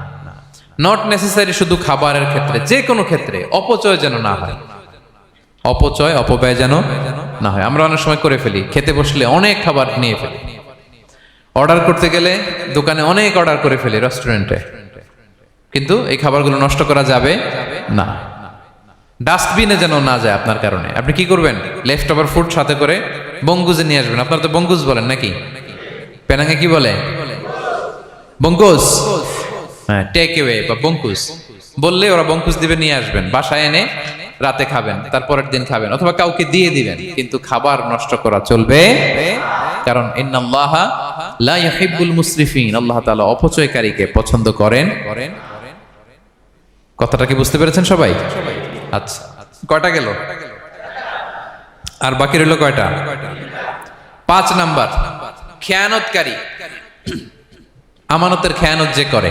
নট নেসেসারি শুধু খাবারের ক্ষেত্রে, যে কোনো ক্ষেত্রে অপচয় যেন না হয়, অপচয় অপব্যয় যেন না হয়। আমরা অনেক সময় করে ফেলি, খেতে বসলে অনেক খাবার নিয়ে ফেলি, অর্ডার করতে গেলে দোকানে অনেক অর্ডার করে ফেলি, রেস্টুরেন্টে, কিন্তু এই খাবারগুলো নষ্ট করা যাবে না। ডাস্টবিনে যেন না যায় আপনার কারণে। আপনি কি করবেন? লেফট ওভার ফুড সাথে করে বঙ্গুজে নিয়ে আসবেন। আপনারা তো বঙ্গুজ বলেন নাকি? পেনাঙ্গে কি বলে? বঙ্কুজ। হ্যাঁ, টেক অ্যাওয়ে বা বঙ্কুজ বললে ওরা বঙ্কুজ দিবে, নিয়ে আসবেন, বাসায় এনে রাতে খাবেন, তারপরের দিন খাবেন, অথবা কাউকে দিয়ে দিবেন, কিন্তু খাবার নষ্ট করা চলবে। কারণ ইন্নাল্লাহা লা ইউহিব্বুল মুসরিফিন, আল্লাহ তাআলা অপচয়কারীকে পছন্দ করেন। কথাটা কি বুঝতে পেরেছেন সবাই? আচ্ছা, কয়টা গেল? আর বাকি রইল কয়টা? 5 নাম্বার, খেয়ানতকারী। আমানতের খেয়ানত যে করে,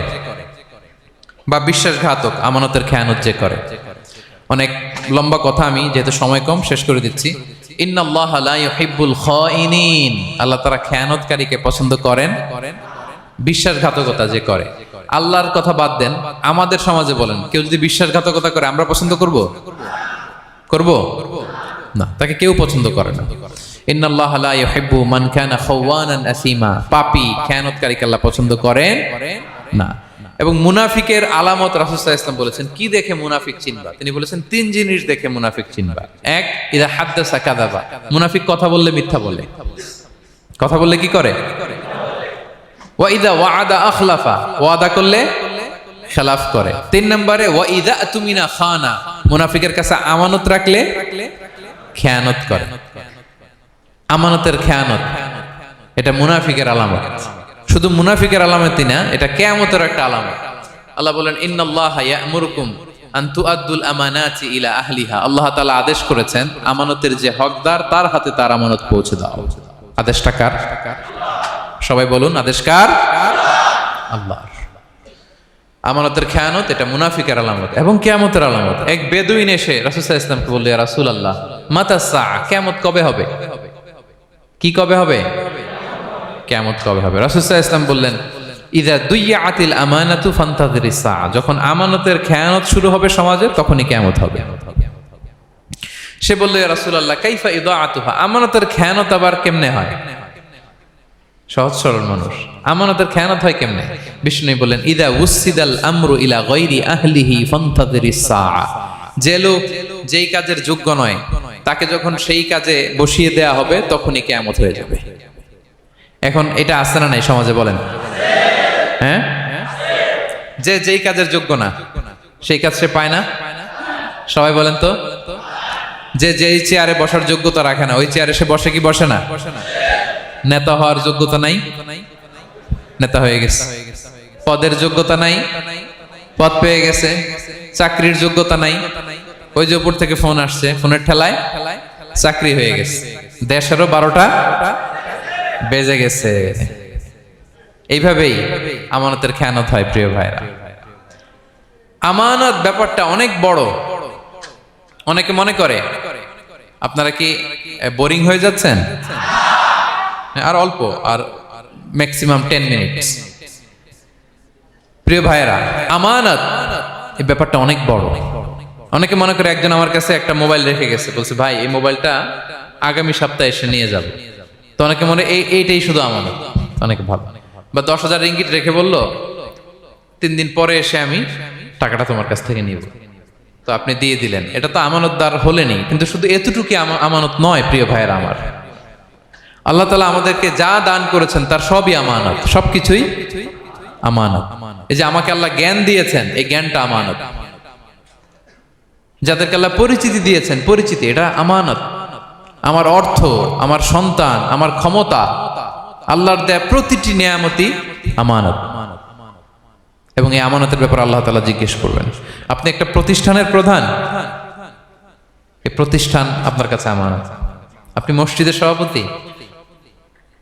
বা বিশ্বাসঘাতক, আমানতের খেয়ানত যে করে। অনেক লম্বা কথা, আমি যেহেতু সময় কম শেষ করে দিচ্ছি। ইন্নাল্লাহা লা ইউহিব্বুল খাইনিন, আল্লাহ তাআলা খেয়ানতকারীকে পছন্দ করেন। বিশ্বাসঘাতকতা যে করে, আল্লাহর কথা বাদ দেন, আমাদের সমাজে বলেন, কেউ যদি বিশ্বাসঘাতকতা করে আমরা পছন্দ করব? করব না, তাকে কেউ পছন্দ করে না। ইন্নাল্লাহা লা ইউহিব্বু মান কানা খাওয়ানান আসিমা, পাপী খেয়ানতকারীকে আল্লাহ পছন্দ করেন না। এবং মুনাফিকের আলামত রাসূল সাল্লাল্লাহু আলাইহি ওয়াসাল্লাম বলেছেন, কি দেখে মুনাফিক চিনবা? তিনি বলেছেন 3 জিনিস দেখে মুনাফিক চিনবা। 1, ইযা হাদ্দাসা কাযাবা, মুনাফিক কথা বললে মিথ্যা বলে। কথা বললে কি করে? ওয়া ইযা ওয়াআদা আখলাফা, ওয়াদা করলে খেলাফ করে। 3 নম্বরে ওয়া ইযা তুমিনা খানা, মুনাফিকের কাছে আমানত রাখলে খেয়ানত করে। আমানতের খেয়ানত, এটা মুনাফিকের আলামত। শুধু মুনাফিকের আলামতই না, এটা কিয়ামতের একটা আলামত। আল্লাহ বলেন, ইন্নাল্লাহা ইয়া'মুরুকুম আন তুআদ্দুল আমানাতি ইলা আহলিহা, আল্লাহ তাআলা আদেশ করেছেন আমানতের যে হকদার তার হাতে তার আমানত পৌঁছে দাও। আদেশটা কার? সবাই বলুন, আদেশ কার? আল্লাহর। আমানতের খেয়ানত এটা মুনাফিকের আলামত এবং কিয়ামতের আলামত। এক বেদুইন এসে রাসূল সাল্লাল্লাহু আলাইহি ওয়াসাল্লামকে বলল, ইয়া রাসূলুল্লাহ, মাতা সা, কিয়ামত কবে হবে? কি কবে হবে? কিয়ামত কবে হবে? রাসূল সাল্লাল্লাহু আলাইহি ওয়াসাল্লাম বললেন, ইযা দুইয়াতিল আমানাতু ফান্তাযিরিস সাআ, যখন আমানতের খেয়ানত শুরু হবে সমাজে তখনই কিয়ামত হবে। সে বলল, ইয়া রাসূলুল্লাহ কাইফা ইদাআতুহা, আমানতের খেয়ানত আবার কেমনে হয়? সহজ সরল মানুষ, আমানতের খেয়ানত হয় কেমনে? বিষ্ণু বললেন, ইদা উসিদাল আমরু ইলা গায়রি আহলিহি ফান্তাযিরিস সাআ, যে লোক যেই কাজের যোগ্য নয় তাকে যখন সেই কাজে বসিয়ে দেয়া হবে তখনই কিয়ামত হয়ে যাবে। এখন এটা আছে না নাই সমাজে বলেন? হ্যাঁ, যে যেই কাজের যোগ্য না সেই কাজ সে পায় না। সবাই বলেন তো, যে যেই চেয়ারে বসার যোগ্যতা রাখে না ওই চেয়ারে সে বসে কি বসে না? নেতা হওয়ার যোগ্যতা নাই, নেতা হয়ে গেছে। পদের যোগ্যতা নাই, পদ পেয়ে গেছে। চাকরির যোগ্যতা নাই, ওই যে উপর থেকে ফোন আসছে, ফোনের ঠেলায় চাকরি হয়ে গেছে। দেশেরও 12টা বেজে গেছে। এইভাবেই আমানতের খেয়ানত হয়। প্রিয় ভাইরা, আমানত ব্যাপারটা অনেক বড়। অনেকে মনে করে, আপনারা কি বোরিং হয়ে যাচ্ছেন? আর অল্প, আর ম্যাক্সিমাম 10 মিনিট। প্রিয় ভাইরা, আমানত এই ব্যাপারটা অনেক বড়। অনেকে মনে করে, একজন আমার কাছে একটা মোবাইল রেখে গেছে, বলছে ভাই এই মোবাইলটা আগামী সপ্তাহে এসে নিয়ে যাবে। তো অনেকে মনে এইটাই শুধু আমানত, অনেক ভালো। বা 10,000 রিঙ্গিট রেখে বললো 3 দিন পরে এসে আমি টাকাটা তোমার কাছ থেকে নিব। তো আপনি দিয়ে দিলেন, এটা তো আমানতদার হলেনি। কিন্তু শুধু এতটুকু আমানত নয় প্রিয় ভাইয়েরা আমার। আল্লাহ তাআলা আমাদেরকে যা দান করেছেন তার সবই আমানত, সবকিছুই আমানত। এই যে আমাকে আল্লাহ জ্ঞান দিয়েছেন, এই জ্ঞানটা আমানত। যাদেরকে আল্লাহ পরিচিতি দিয়েছেন, পরিচিতি এটা আমানত। আমার অর্থ, আমার সন্তান, আমার ক্ষমতা, আল্লাহর দেয়া প্রতিটি নিয়ামতই আমানত। এবং এই আমানতের ব্যাপারে আল্লাহ তাআলা জিজ্ঞেস করবেন। আপনি একটা প্রতিষ্ঠানের প্রধান, এই প্রতিষ্ঠান আপনার কাছে আমানত। আপনি মসজিদের সভাপতি,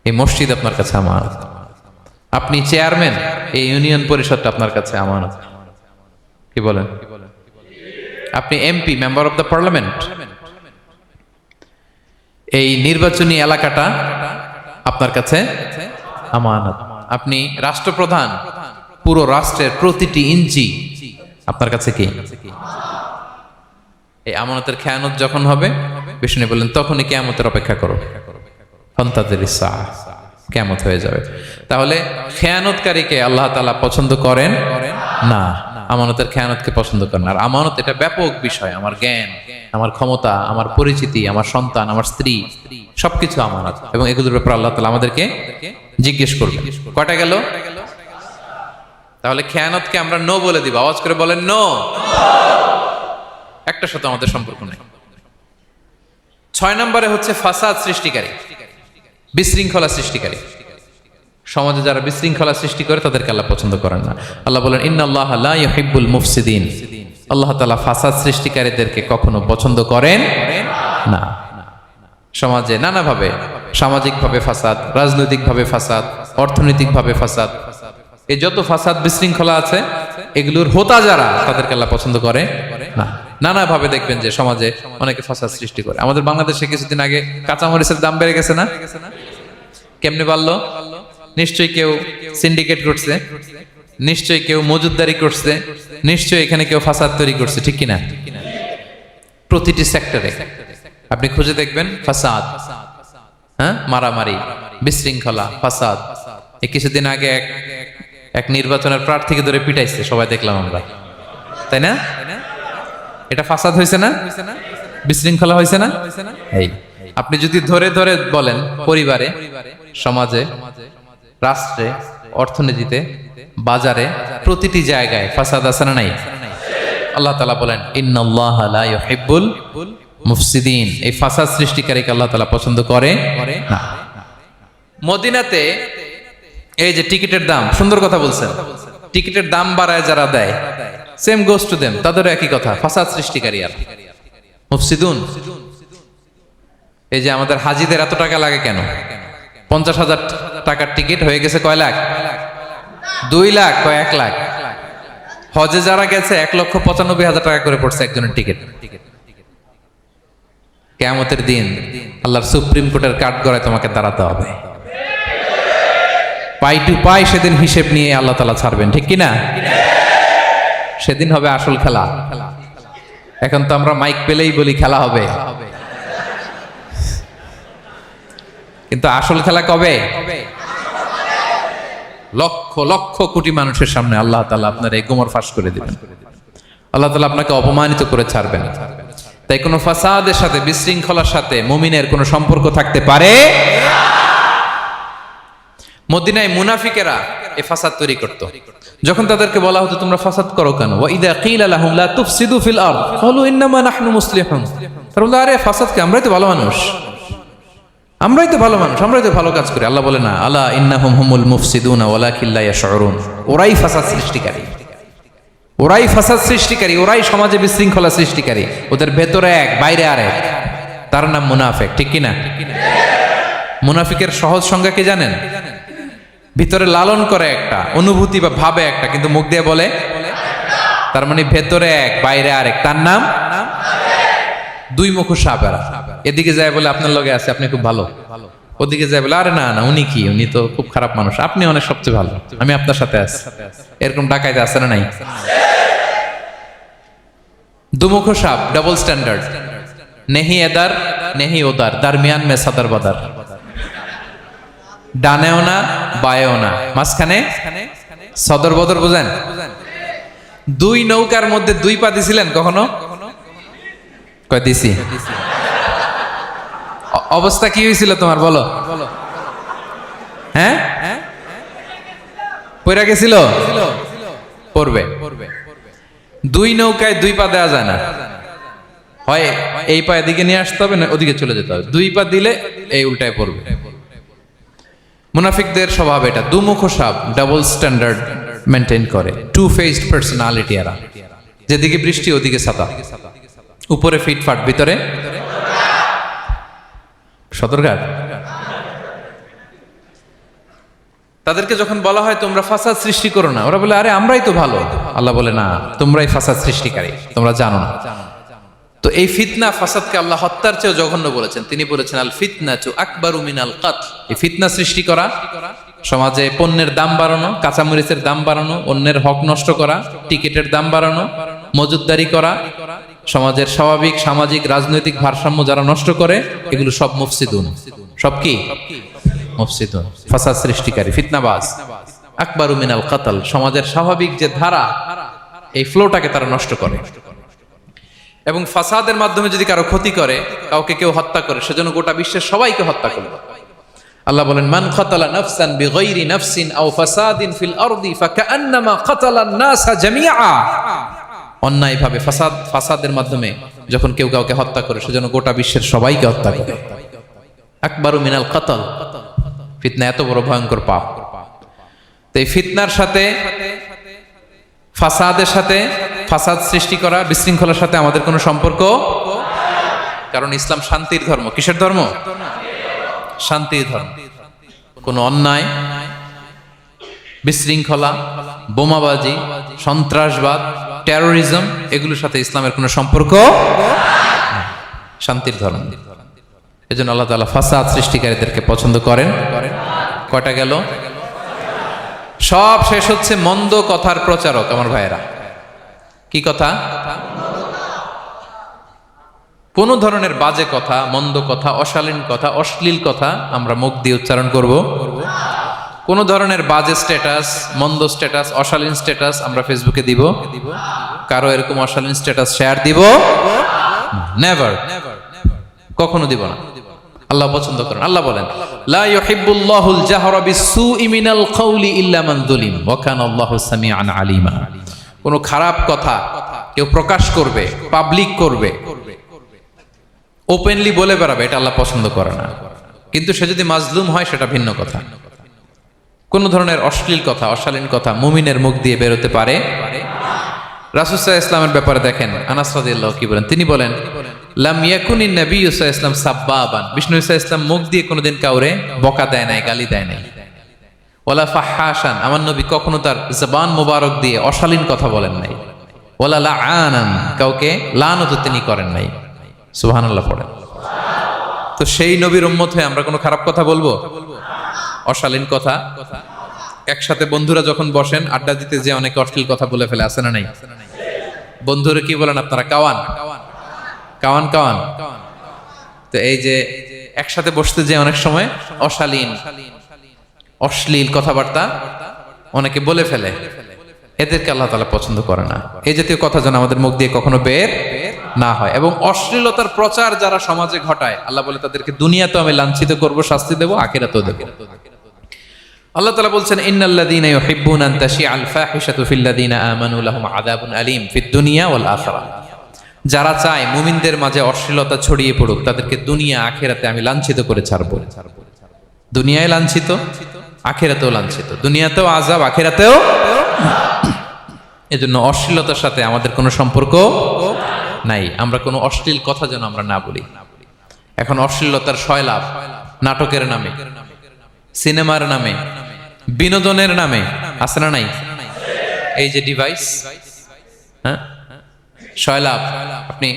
এই মসজিদ আপনার কাছে আমানত। আপনি চেয়ারম্যান, এই ইউনিয়ন পরিষদটা আপনার কাছে আমানত। কি বলেন? আপনি MP, member of the parliament, এই নির্বাচনী এলাকাটা আপনার কাছে আমানত। আপনি রাষ্ট্রপ্রধান, পুরো রাষ্ট্রের প্রতিটি ইঞ্চি আপনার কাছে কি? এই আমানতের খেয়ানত যখন হবে, বিষ্ণু বললেন তখনই কিয়ামতের অপেক্ষা করো, ফান্তাযিরিস সাআ, কিয়ামত হয়ে যাবে। তাহলে খেয়ানতকারীকে আল্লাহ তাআলা পছন্দ করেন না, আমানতের খেয়ানতকে পছন্দ করেন। আর আমানত এটা ব্যাপক বিষয়। আমার জ্ঞান, আমার ক্ষমতা, আমার পরিচিতি, আমার সন্তান, আমার স্ত্রী, সবকিছু আমানত। এবং এগুলোর ব্যাপারে আল্লাহ তাআলা আমাদেরকে জিজ্ঞেস করবেন। কয়টা গেল? তাহলে খেয়ানতকে আমরা নো বলে দিব। আওয়াজ করে বলেন নো। একটা সাথে আমাদের সম্পর্ক নেই। 6 নম্বরে হচ্ছে ফাসাদ সৃষ্টিকারী, বিশৃঙ্খলা সৃষ্টিকারী। সমাজে যারা বিশৃঙ্খলা সৃষ্টি করে তাদেরকে আল্লাহ পছন্দ করেন না। আল্লাহ বলেন, ইন্নাল্লাহা লা ইউহিব্বুল মুফসিদিন, আল্লাহ তাআলা ফাসাদ সৃষ্টিকারীদেরকে কখনো পছন্দ করেন না। সমাজে নানাভাবে, সামাজিকভাবে ফাসাদ, রাজনৈতিকভাবে ফাসাদ, অর্থনৈতিকভাবে ফাসাদ, এই যত ফাসাদ বিশৃঙ্খলা আছে এগুলোর হোতা যারা, তাদেরকে আল্লাহ পছন্দ করে না। নানাভাবে দেখবেন যে সমাজে অনেকে ফাসাদ সৃষ্টি করে। আমাদের বাংলাদেশে কিছুদিন আগে কাঁচামরিচের দাম বেড়ে গেছে না? কেমনে বাড়লো? নিশ্চয়ই কেউ সিন্ডিকেট করছে, নিশ্চয়ই কেউ মজুদদারি করছে, নিশ্চয়ই এখানে কেউ ফাসাদ তৈরি করছে, ঠিক কিনা? প্রতিটি সেক্টরে আপনি খুঁজে দেখবেন ফাসাদ, হ্যাঁ, মারামারি, বিশৃঙ্খলা, ফাসাদ। এই কিছুদিন আগে এক নির্বাচনের প্রার্থীকে ধরে পিটাইছে, সবাই দেখলাম আমরা, তাই না? এটা ফাসাদ হয়েছে না? বিশৃঙ্খলা হয়েছে না? এই আপনি যদি ধরে ধরে বলেন, পরিবারে, সমাজে, রাষ্ট্রে, অর্থনীতিতে, বাজারে, প্রতিটি জায়গায় ফাসাদ আছে না নাই? আল্লাহ তাআলা বলেন, ইন্নাল্লাহা লা ইউহিব্বুল মুফসিদিন, এই ফাসাদ সৃষ্টিকারীকে আল্লাহ তাআলা পছন্দ করে না। মদিনাতে এই যে টিকিটের দাম, সুন্দর কথা বলছেন, টিকিটের দাম বাড়ায় যারা দেয়, সেম গোস টু দেম, তাদেরও একই কথা, ফাসাদ সৃষ্টিকারী আর মুফসিদুন। এই যে আমাদের হাজিদের এত টাকা লাগে কেন? 50,000 টাকার টিকিট হয়ে গেছে কয় লাখ? 2 লাখ, কয় 1 লাখ। হজে যারা গেছে 1,95,000 টাকা করে পড়ছে একজনের টিকিট। কিয়ামতের দিন আল্লাহর সুপ্রিম কোর্টের কাঠগড়ায় তোমাকে দাঁড়াতে হবে। পাই টু পাই সেদিন হিসেব নিয়ে আল্লাহ তাআলা ছাড়বেন, ঠিক কিনা? সেদিন হবে আসল খেলা। এখন তো আমরা মাইক পেলেই বলি খেলা হবে, কিন্তু আসল খেলা কবে? লক্ষ লক্ষ কোটি মানুষের সামনে আল্লাহ তাআলা আপনার এই গোমর ফাঁস করে দিবেন। আল্লাহ তাআলা আপনাকে অপমানিত করে ছাড়বেন। তাই কোনো ফাসাদের সাথে, বিশৃঙ্খলার সাথে মুমিনের কোনো সম্পর্ক থাকতে পারে? মদিনায় মুনাফিকেরা এই ফাসাদ তৈরি করত। যখন তাদেরকে বলা হতো তোমরা ফাসাদ করো কেন, ওয়া ইযা কিলা লাহুম লা তুফসিদু ফিল আরদ ক্বালু ইন্নামা নাহনু মুসলিহুন, তারা বলতো আরে ফাসাদ কি, আমরাই তো ভালো মানুষ, আমরাই তো ভালো মানুষ, আমরাই তো ভালো কাজ করি। আল্লাহ বলে না, আলা ইন্নাহুম হুমুল মুফসিদুনা ওয়ালাকিন লা ইয়াশউরুন, ওরাই ফাসাদ সৃষ্টিকারী, ওরাই ফাসাদ সৃষ্টিকারী, ওরাই সমাজে বিশৃঙ্খলা সৃষ্টিকারী। ওদের ভেতরে এক, বাইরে আরেক, তার নাম মুনাফিক, ঠিক কিনা? মুনাফিকের সহজ সংজ্ঞা কি জানেন? ভিতরে লালন করে একটা অনুভূতি বা ভাবে একটা, কিন্তু মুখ দিয়ে বলে, তার মানে ভেতরে এক বাইরে আরেক, তার নাম দুই মুখ সাপেরা। এদিকে যায় বলে আপনার লগে আছে, আপনি খুব ভালো, ওদিকে যায় বলে আরে না না উনি কি, উনি তো খুব খারাপ মানুষ, আপনি অনেক সবচেয়ে ভালো, আমি আপনার সাথে আছি। এরকম ডাকাইতে আছে না নাই? দুমুখ সাপ, ডাবল স্ট্যান্ডার্ড, নেহি এদার নেহি ওদার, দারমিয়ান মে সাদার বাদার, ডানেও না বায়েও না, মাঝখানে সদর বদর। বুঝেন? দুই নৌকার মধ্যে দুই পা দিছিলেন কখনো? কয় দিছি? অবস্থা কি হয়েছিল তোমার বলো? হ্যাঁ, পড়ে গেছিল? পড়বে। দুই নৌকায় দুই পা দেওয়া যায় না, হয় এই পা এদিকে নিয়ে আসতে হবে না ওদিকে চলে যেতে হবে, দুই পা দিলে এই উল্টায় পড়বে। মুনাফিকদের স্বভাব এটা, দুমুখ সাপ, ডাবল স্ট্যান্ডার্ড মেনটেন করে, টু ফেসড পার্সোনালিটি এরা। যেদিকে বৃষ্টি ওদিকে ছাতা, উপরে ফিটফাট, ভিতরে সদরঘাট। তাদেরকে যখন বলা হয় তোমরা ফাসাদ সৃষ্টি করো না, ওরা বলে আরে আমরাই তো ভালো। আল্লাহ বলে না, তোমরাই ফাসাদ সৃষ্টিকারী, তোমরা জানো না। তো এই ফিতনা ফাসাদকে আল্লাহ হত্যার চেয়েও জঘন্য বলেছেন। তিনি বলেছেন আল ফিতনাতু আকবারু মিনাল কতল। এই ফিতনা সৃষ্টি করা, সমাজে পণ্যের দাম বাড়ানো, কাঁচামরিচের দাম বাড়ানো, অন্যের হক নষ্ট করা, টিকিটের দাম বাড়ানো, মজুদদারি করা, সমাজের স্বাভাবিক সামাজিক রাজনৈতিক ভারসাম্য যারা নষ্ট করে, এগুলো সব মুফসিদুন। সব কি? মুফসিদুন, ফাসাদ সৃষ্টিকারী, ফিতনাবাজ। আকবারু মিনাল কতল, সমাজের স্বাভাবিক যে ধারা, এই ফ্লোটাকে তারা নষ্ট করে। এবং ফাসাদের মাধ্যমে যদি কারো ক্ষতি করে, কাউকে কেউ হত্যা করে, সেজন্য গোটা বিশ্বের সবাইকে হত্যা করবে। আল্লাহ বলেন মান কাতালা নাফসান বিগাইরি নাফসিন আও ফাসাদিন ফিল আরদি ফাকান্নামা কাতালান নাসা জামিআ। অন্যায়ভাবে ফাসাদের মাধ্যমে যখন কেউ কাউকে হত্যা করে, সেজন্য গোটা বিশ্বের সবাইকে হত্যা করে। আকবারু মিনাল কতল, ফিতনা এত বড় ভয়ঙ্কর পাপ। তো এই ফিতনার সাথে, ফাসাদের সাথে, ফাসাদ সৃষ্টি করা, বিশৃঙ্খলার সাথে আমাদের কোনো সম্পর্ক, কারণ ইসলাম শান্তির ধর্ম। কিসের ধর্ম? শান্তির ধর্ম। কোনো অন্যায়, বিশৃঙ্খলা, বোমাবাজি, সন্ত্রাসবাদ, টেরোরিজম, এগুলোর সাথে ইসলামের কোনো সম্পর্ক, শান্তির ধর্ম। এজন্য আল্লাহ তাআলা ফাসাদ সৃষ্টিকারীদেরকে পছন্দ করেন। কয়টা গেল? সব শেষ হচ্ছে মন্দ কথার প্রচারক। আমার ভাইয়েরা, কি কথা? কোন ধরনের বাজে কথা, মন্দ কথা, অশালীন কথা, অশ্লীল কথা আমরা মুখ দিয়ে উচ্চারণ করব। কোন ধরনের বাজে স্ট্যাটাস, মন্দ স্ট্যাটাস, অশালীন স্ট্যাটাস আমরা ফেসবুকে দিব? কারো এরকম অশালীন স্ট্যাটাস শেয়ার দিব? নেভার, কখনো দিব না। আল্লাহ পছন্দ করেন। আল্লাহ বলেন লা ইউহিব্বুল্লাহুল জাহরা বিসসুই মিনাল কওলি ইল্লা মান যুলিম ওয়া কানা আল্লাহু সামিআন আলিমা। কোন খারাপ কথা কেউ প্রকাশ করবে, পাবলিক করবে, ওপেনলি বলে বেড়াবে, এটা আল্লাহ পছন্দ করে না। কিন্তু সে যদি মাজলুম হয় সেটা ভিন্ন কথা। কোন ধরনের অশ্লীল কথা, অশালীন কথা মুমিনের মুখ দিয়ে বেরোতে পারে? রাসূল সাল্লাল্লাহু আলাইহি ওয়াসাল্লামের ব্যাপারে দেখেন, আনাস রাদিয়াল্লাহু কি বলেন? তিনি বলেন লাম ইয়াকুনিন নাবিয়্যু সাল্লাল্লাহু আলাইহি ওয়াসাল্লাম সাব্বাবান। বিষ্ণু সাল্লাল্লাহু আলাইহি ওয়াসাল্লাম মুখ দিয়ে কোনোদিন কাউরে বকা দেয় নাই, গালি দেয় নাই। ওয়ালা ফাহাশান, আমার নবী কখনো তার জবান মোবারক দিয়ে অশালীন কথা বলেন নাই। ওয়ালা লাআনান, কাউকে লানত তিনি করেন নাই। সুবহানাল্লাহ পড়েন। তো সেই নবীর উম্মত হয়ে আমরা কোনো খারাপ কথা বলবো? অশালীন কথা একসাথে বন্ধুরা যখন বসেন আড্ডা দিতে, যে অনেকে অশ্লীল কথা বলে ফেলে, আছে না নাই? বন্ধুরা কি বলেন আপনারা? Cowan Cowan Cowan. তো এই যে একসাথে বসতে যে অনেক সময় অশালীন অশ্লীল কথাবার্তা অনেকে বলে ফেলে, এদেরকে আল্লাহ তাআলা পছন্দ করে না। এই জাতীয় কথা যেন আমাদের মুখ দিয়ে কখনো বের না হয়। এবং অশ্লীলতার প্রচার যারা সমাজে ঘটায়, আল্লাহ বলে তাদেরকে দুনিয়াতেও আমি লাঞ্ছিত করব, শাস্তি দেব, আখিরাতেও দেব। আল্লাহ তাআলা বলছেন, ইন্নাল্লাযীনা ইউহিব্বুনা আন তাশিআল ফাহিশাতু ফিল্লাযীনা আমানু লাহুম আযাবুন আলীম ফিদ দুনিয়া ওয়াল আখিরাহ। যারা চায় মুমিনদের মাঝে অশ্লীলতা ছড়িয়ে পড়ুক, তাদেরকে দুনিয়া আখিরাতে আমি লাঞ্ছিত করে ছাড়ব। দুনিয়ায় লাঞ্ছিত, আখিরাতেও লাঞ্ছিত। দুনিয়াতেও আযাব, আখিরাতেও। এজন্য অশ্লীলতার সাথে আমাদের কোনো সম্পর্ক নাই। আমরা কোনো অশ্লীল কথা যেন আমরা না বলি। এখন অশ্লীলতার সয়লাভ, নাটকের নামে, সিনেমার নামে, বিনোদনের নামে, আছে না নাই? এই যে ডিভাইস, হ্যাঁ, সয়লাভ, আপনি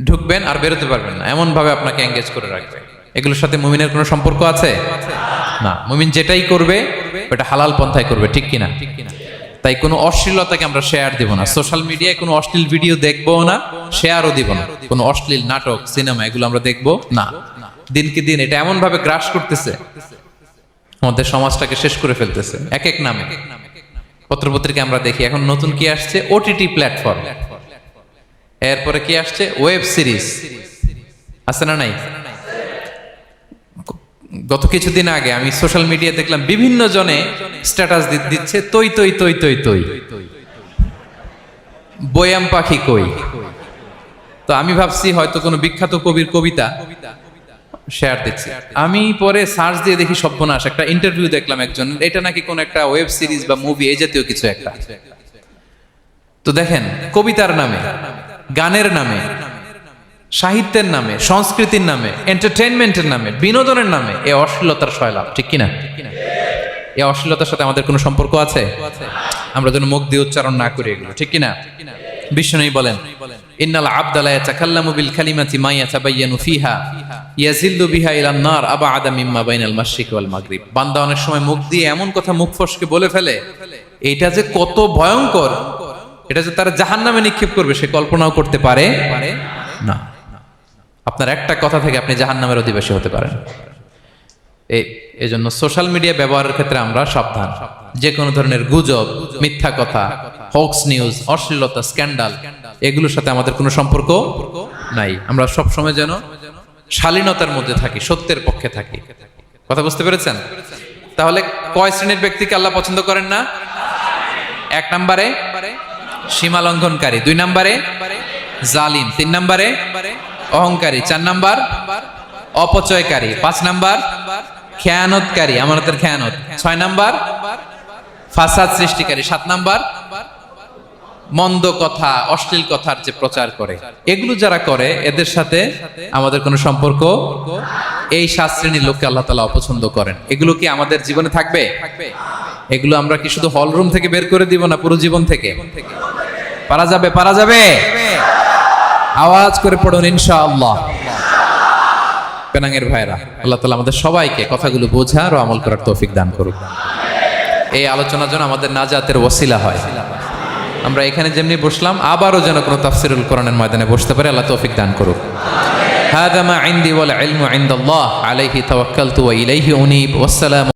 ঢুকবেন আর বেরোতে পারবেন না, এমন ভাবে আপনাকে এঙ্গেজ করে রাখবে। এগুলোর সাথে মুমিনের কোনো সম্পর্ক আছে না। মুমিন যেটাই করবে ওটা হালাল পন্থায় করবে, ঠিক কিনা? তাই কোনো অশ্লীলতাকে আমরা শেয়ার দিব না। সোশ্যাল মিডিয়ায় কোনো অশ্লীল ভিডিও দেখবো না, শেয়ারও দিব না। কোনো অশ্লীল নাটক, সিনেমা এগুলো আমরা দেখবো না। দিনকে দিন এটা এমন ভাবে গ্রাস করতেছে, আমাদের সমাজটাকে শেষ করে ফেলতেছে এক এক নামে। পত্রপত্রিকা আমরা দেখি এখন নতুন কি আসছে, ওটিটি প্ল্যাটফর্ম। এরপরে কি আসছে, ওয়েব সিরিজ, আছে না নাই? গত কিছুদিন আগে আমি সোশ্যাল মিডিয়া দেখলাম বিভিন্ন জনে স্ট্যাটাস দিচ্ছে, তৈ তৈ তৈ তৈ তৈ, বয়াম পাখি কই। তো আমি ভাবছি হয়তো কোনো বিখ্যাত কবির কবিতা শেয়ার দিচ্ছে। আমি পরে সার্চ দিয়ে দেখি সর্বনাশ, একটা ইন্টারভিউ দেখলাম একজন, এটা নাকি কোন একটা ওয়েব সিরিজ বা মুভি, এই জাতীয় কিছু একটা। তো দেখেন, কবিতার নামে, গানের নামে, সাহিত্যের নামে, সংস্কৃতির নামে, এন্টারটেইনমেন্টের নামে, বিনোদনের নামে এই অশ্লীলতার সয়লাভ, ঠিক কিনা? এই অশ্লীলতার সাথে আমাদের কোনো সম্পর্ক আছে? আমরা যেন মুখ দিয়ে উচ্চারণ না করি এগুলো, ঠিক কিনা? বিষ্ণু বলেন, ইন্নাল আবদা লা ইয়াতাকাল্লামু বিল কালিমাতি মা ইয়াতাবায়ানু ফিহা ইয়াজিল্লু বিহা ইলান নার আবআদা মিম্মা বাইনাল মাশরিক ওয়াল মাগরিব। বান্দা অনেক সময় মুখ দিয়ে এমন কথা মুখ ফসকে বলে ফেলে, এটা যে কত ভয়ঙ্কর, এটা যে তারা জাহান্নামে নিক্ষেপ করবে সে কল্পনাও করতে পারে না। আপনার একটা কথা থেকে আপনি জাহান্নামের অধিবাসী হতে পারেন। এই জন্য সোশ্যাল মিডিয়া ব্যবহারের ক্ষেত্রে আমরা সাবধান। যে কোনো ধরনের গুজব, মিথ্যা কথা, হক্স নিউজ, অশ্লীলতা, স্ক্যান্ডাল, এগুলোর সাথে আমাদের কোনো সম্পর্ক নাই। আমরা সব সময় যেন শালীনতার মধ্যে থাকি, সত্যের পক্ষে থাকি। কথা বুঝতে পেরেছেন? তাহলে কয় শ্রেণীর ব্যক্তিকে আল্লাহ পছন্দ করেন না? 1 নম্বরে সীমা লঙ্ঘনকারী, 2 নম্বরে জালিম, 3 নম্বরে অহংকারী, 4 নাম্বার অপচয়কারী, 5 নাম্বার খেয়ানতকারী, আমানতের খেয়ানত, 6 নাম্বার ফাসাদ সৃষ্টিকারী, 7 নাম্বার মন্দ কথা, অশ্লীল কথার যে প্রচার করে। এগুলো যারা করে এদের সাথে আমাদের কোনো সম্পর্ক, এই 7 শ্রেণীর লোককে আল্লাহ তাআলা অপছন্দ করেন। এগুলো কি আমাদের জীবনে থাকবে? এগুলো আমরা কি শুধু হল রুম থেকে বের করে দিব না, পুরো জীবন থেকে পারা যাবে? পারা যাবে? আওয়াজ করে পড়ুন ইনশাআল্লাহ। পেনাঙ্গের ভাইরা, আল্লাহ তাআলা আমাদের সবাইকে কথাগুলো বোঝার ও আমল করার তৌফিক দান করুক। এই আলোচনা যেন আমাদের নাজাতের ওসিলা হয়। আমরা এখানে যেমনি বসলাম, আবারও যেন কোনো তাফসিরুল কোরআনের ময়দানে বসতে পারে, আল্লাহ তৌফিক দান করুক। হাদা মা ইনদি ওয়াল ইলমু ইনদাল্লাহ আলাইহি তাওয়াক্কালতু ওয়া ইলাইহি উনীব। ওয়াসসালামু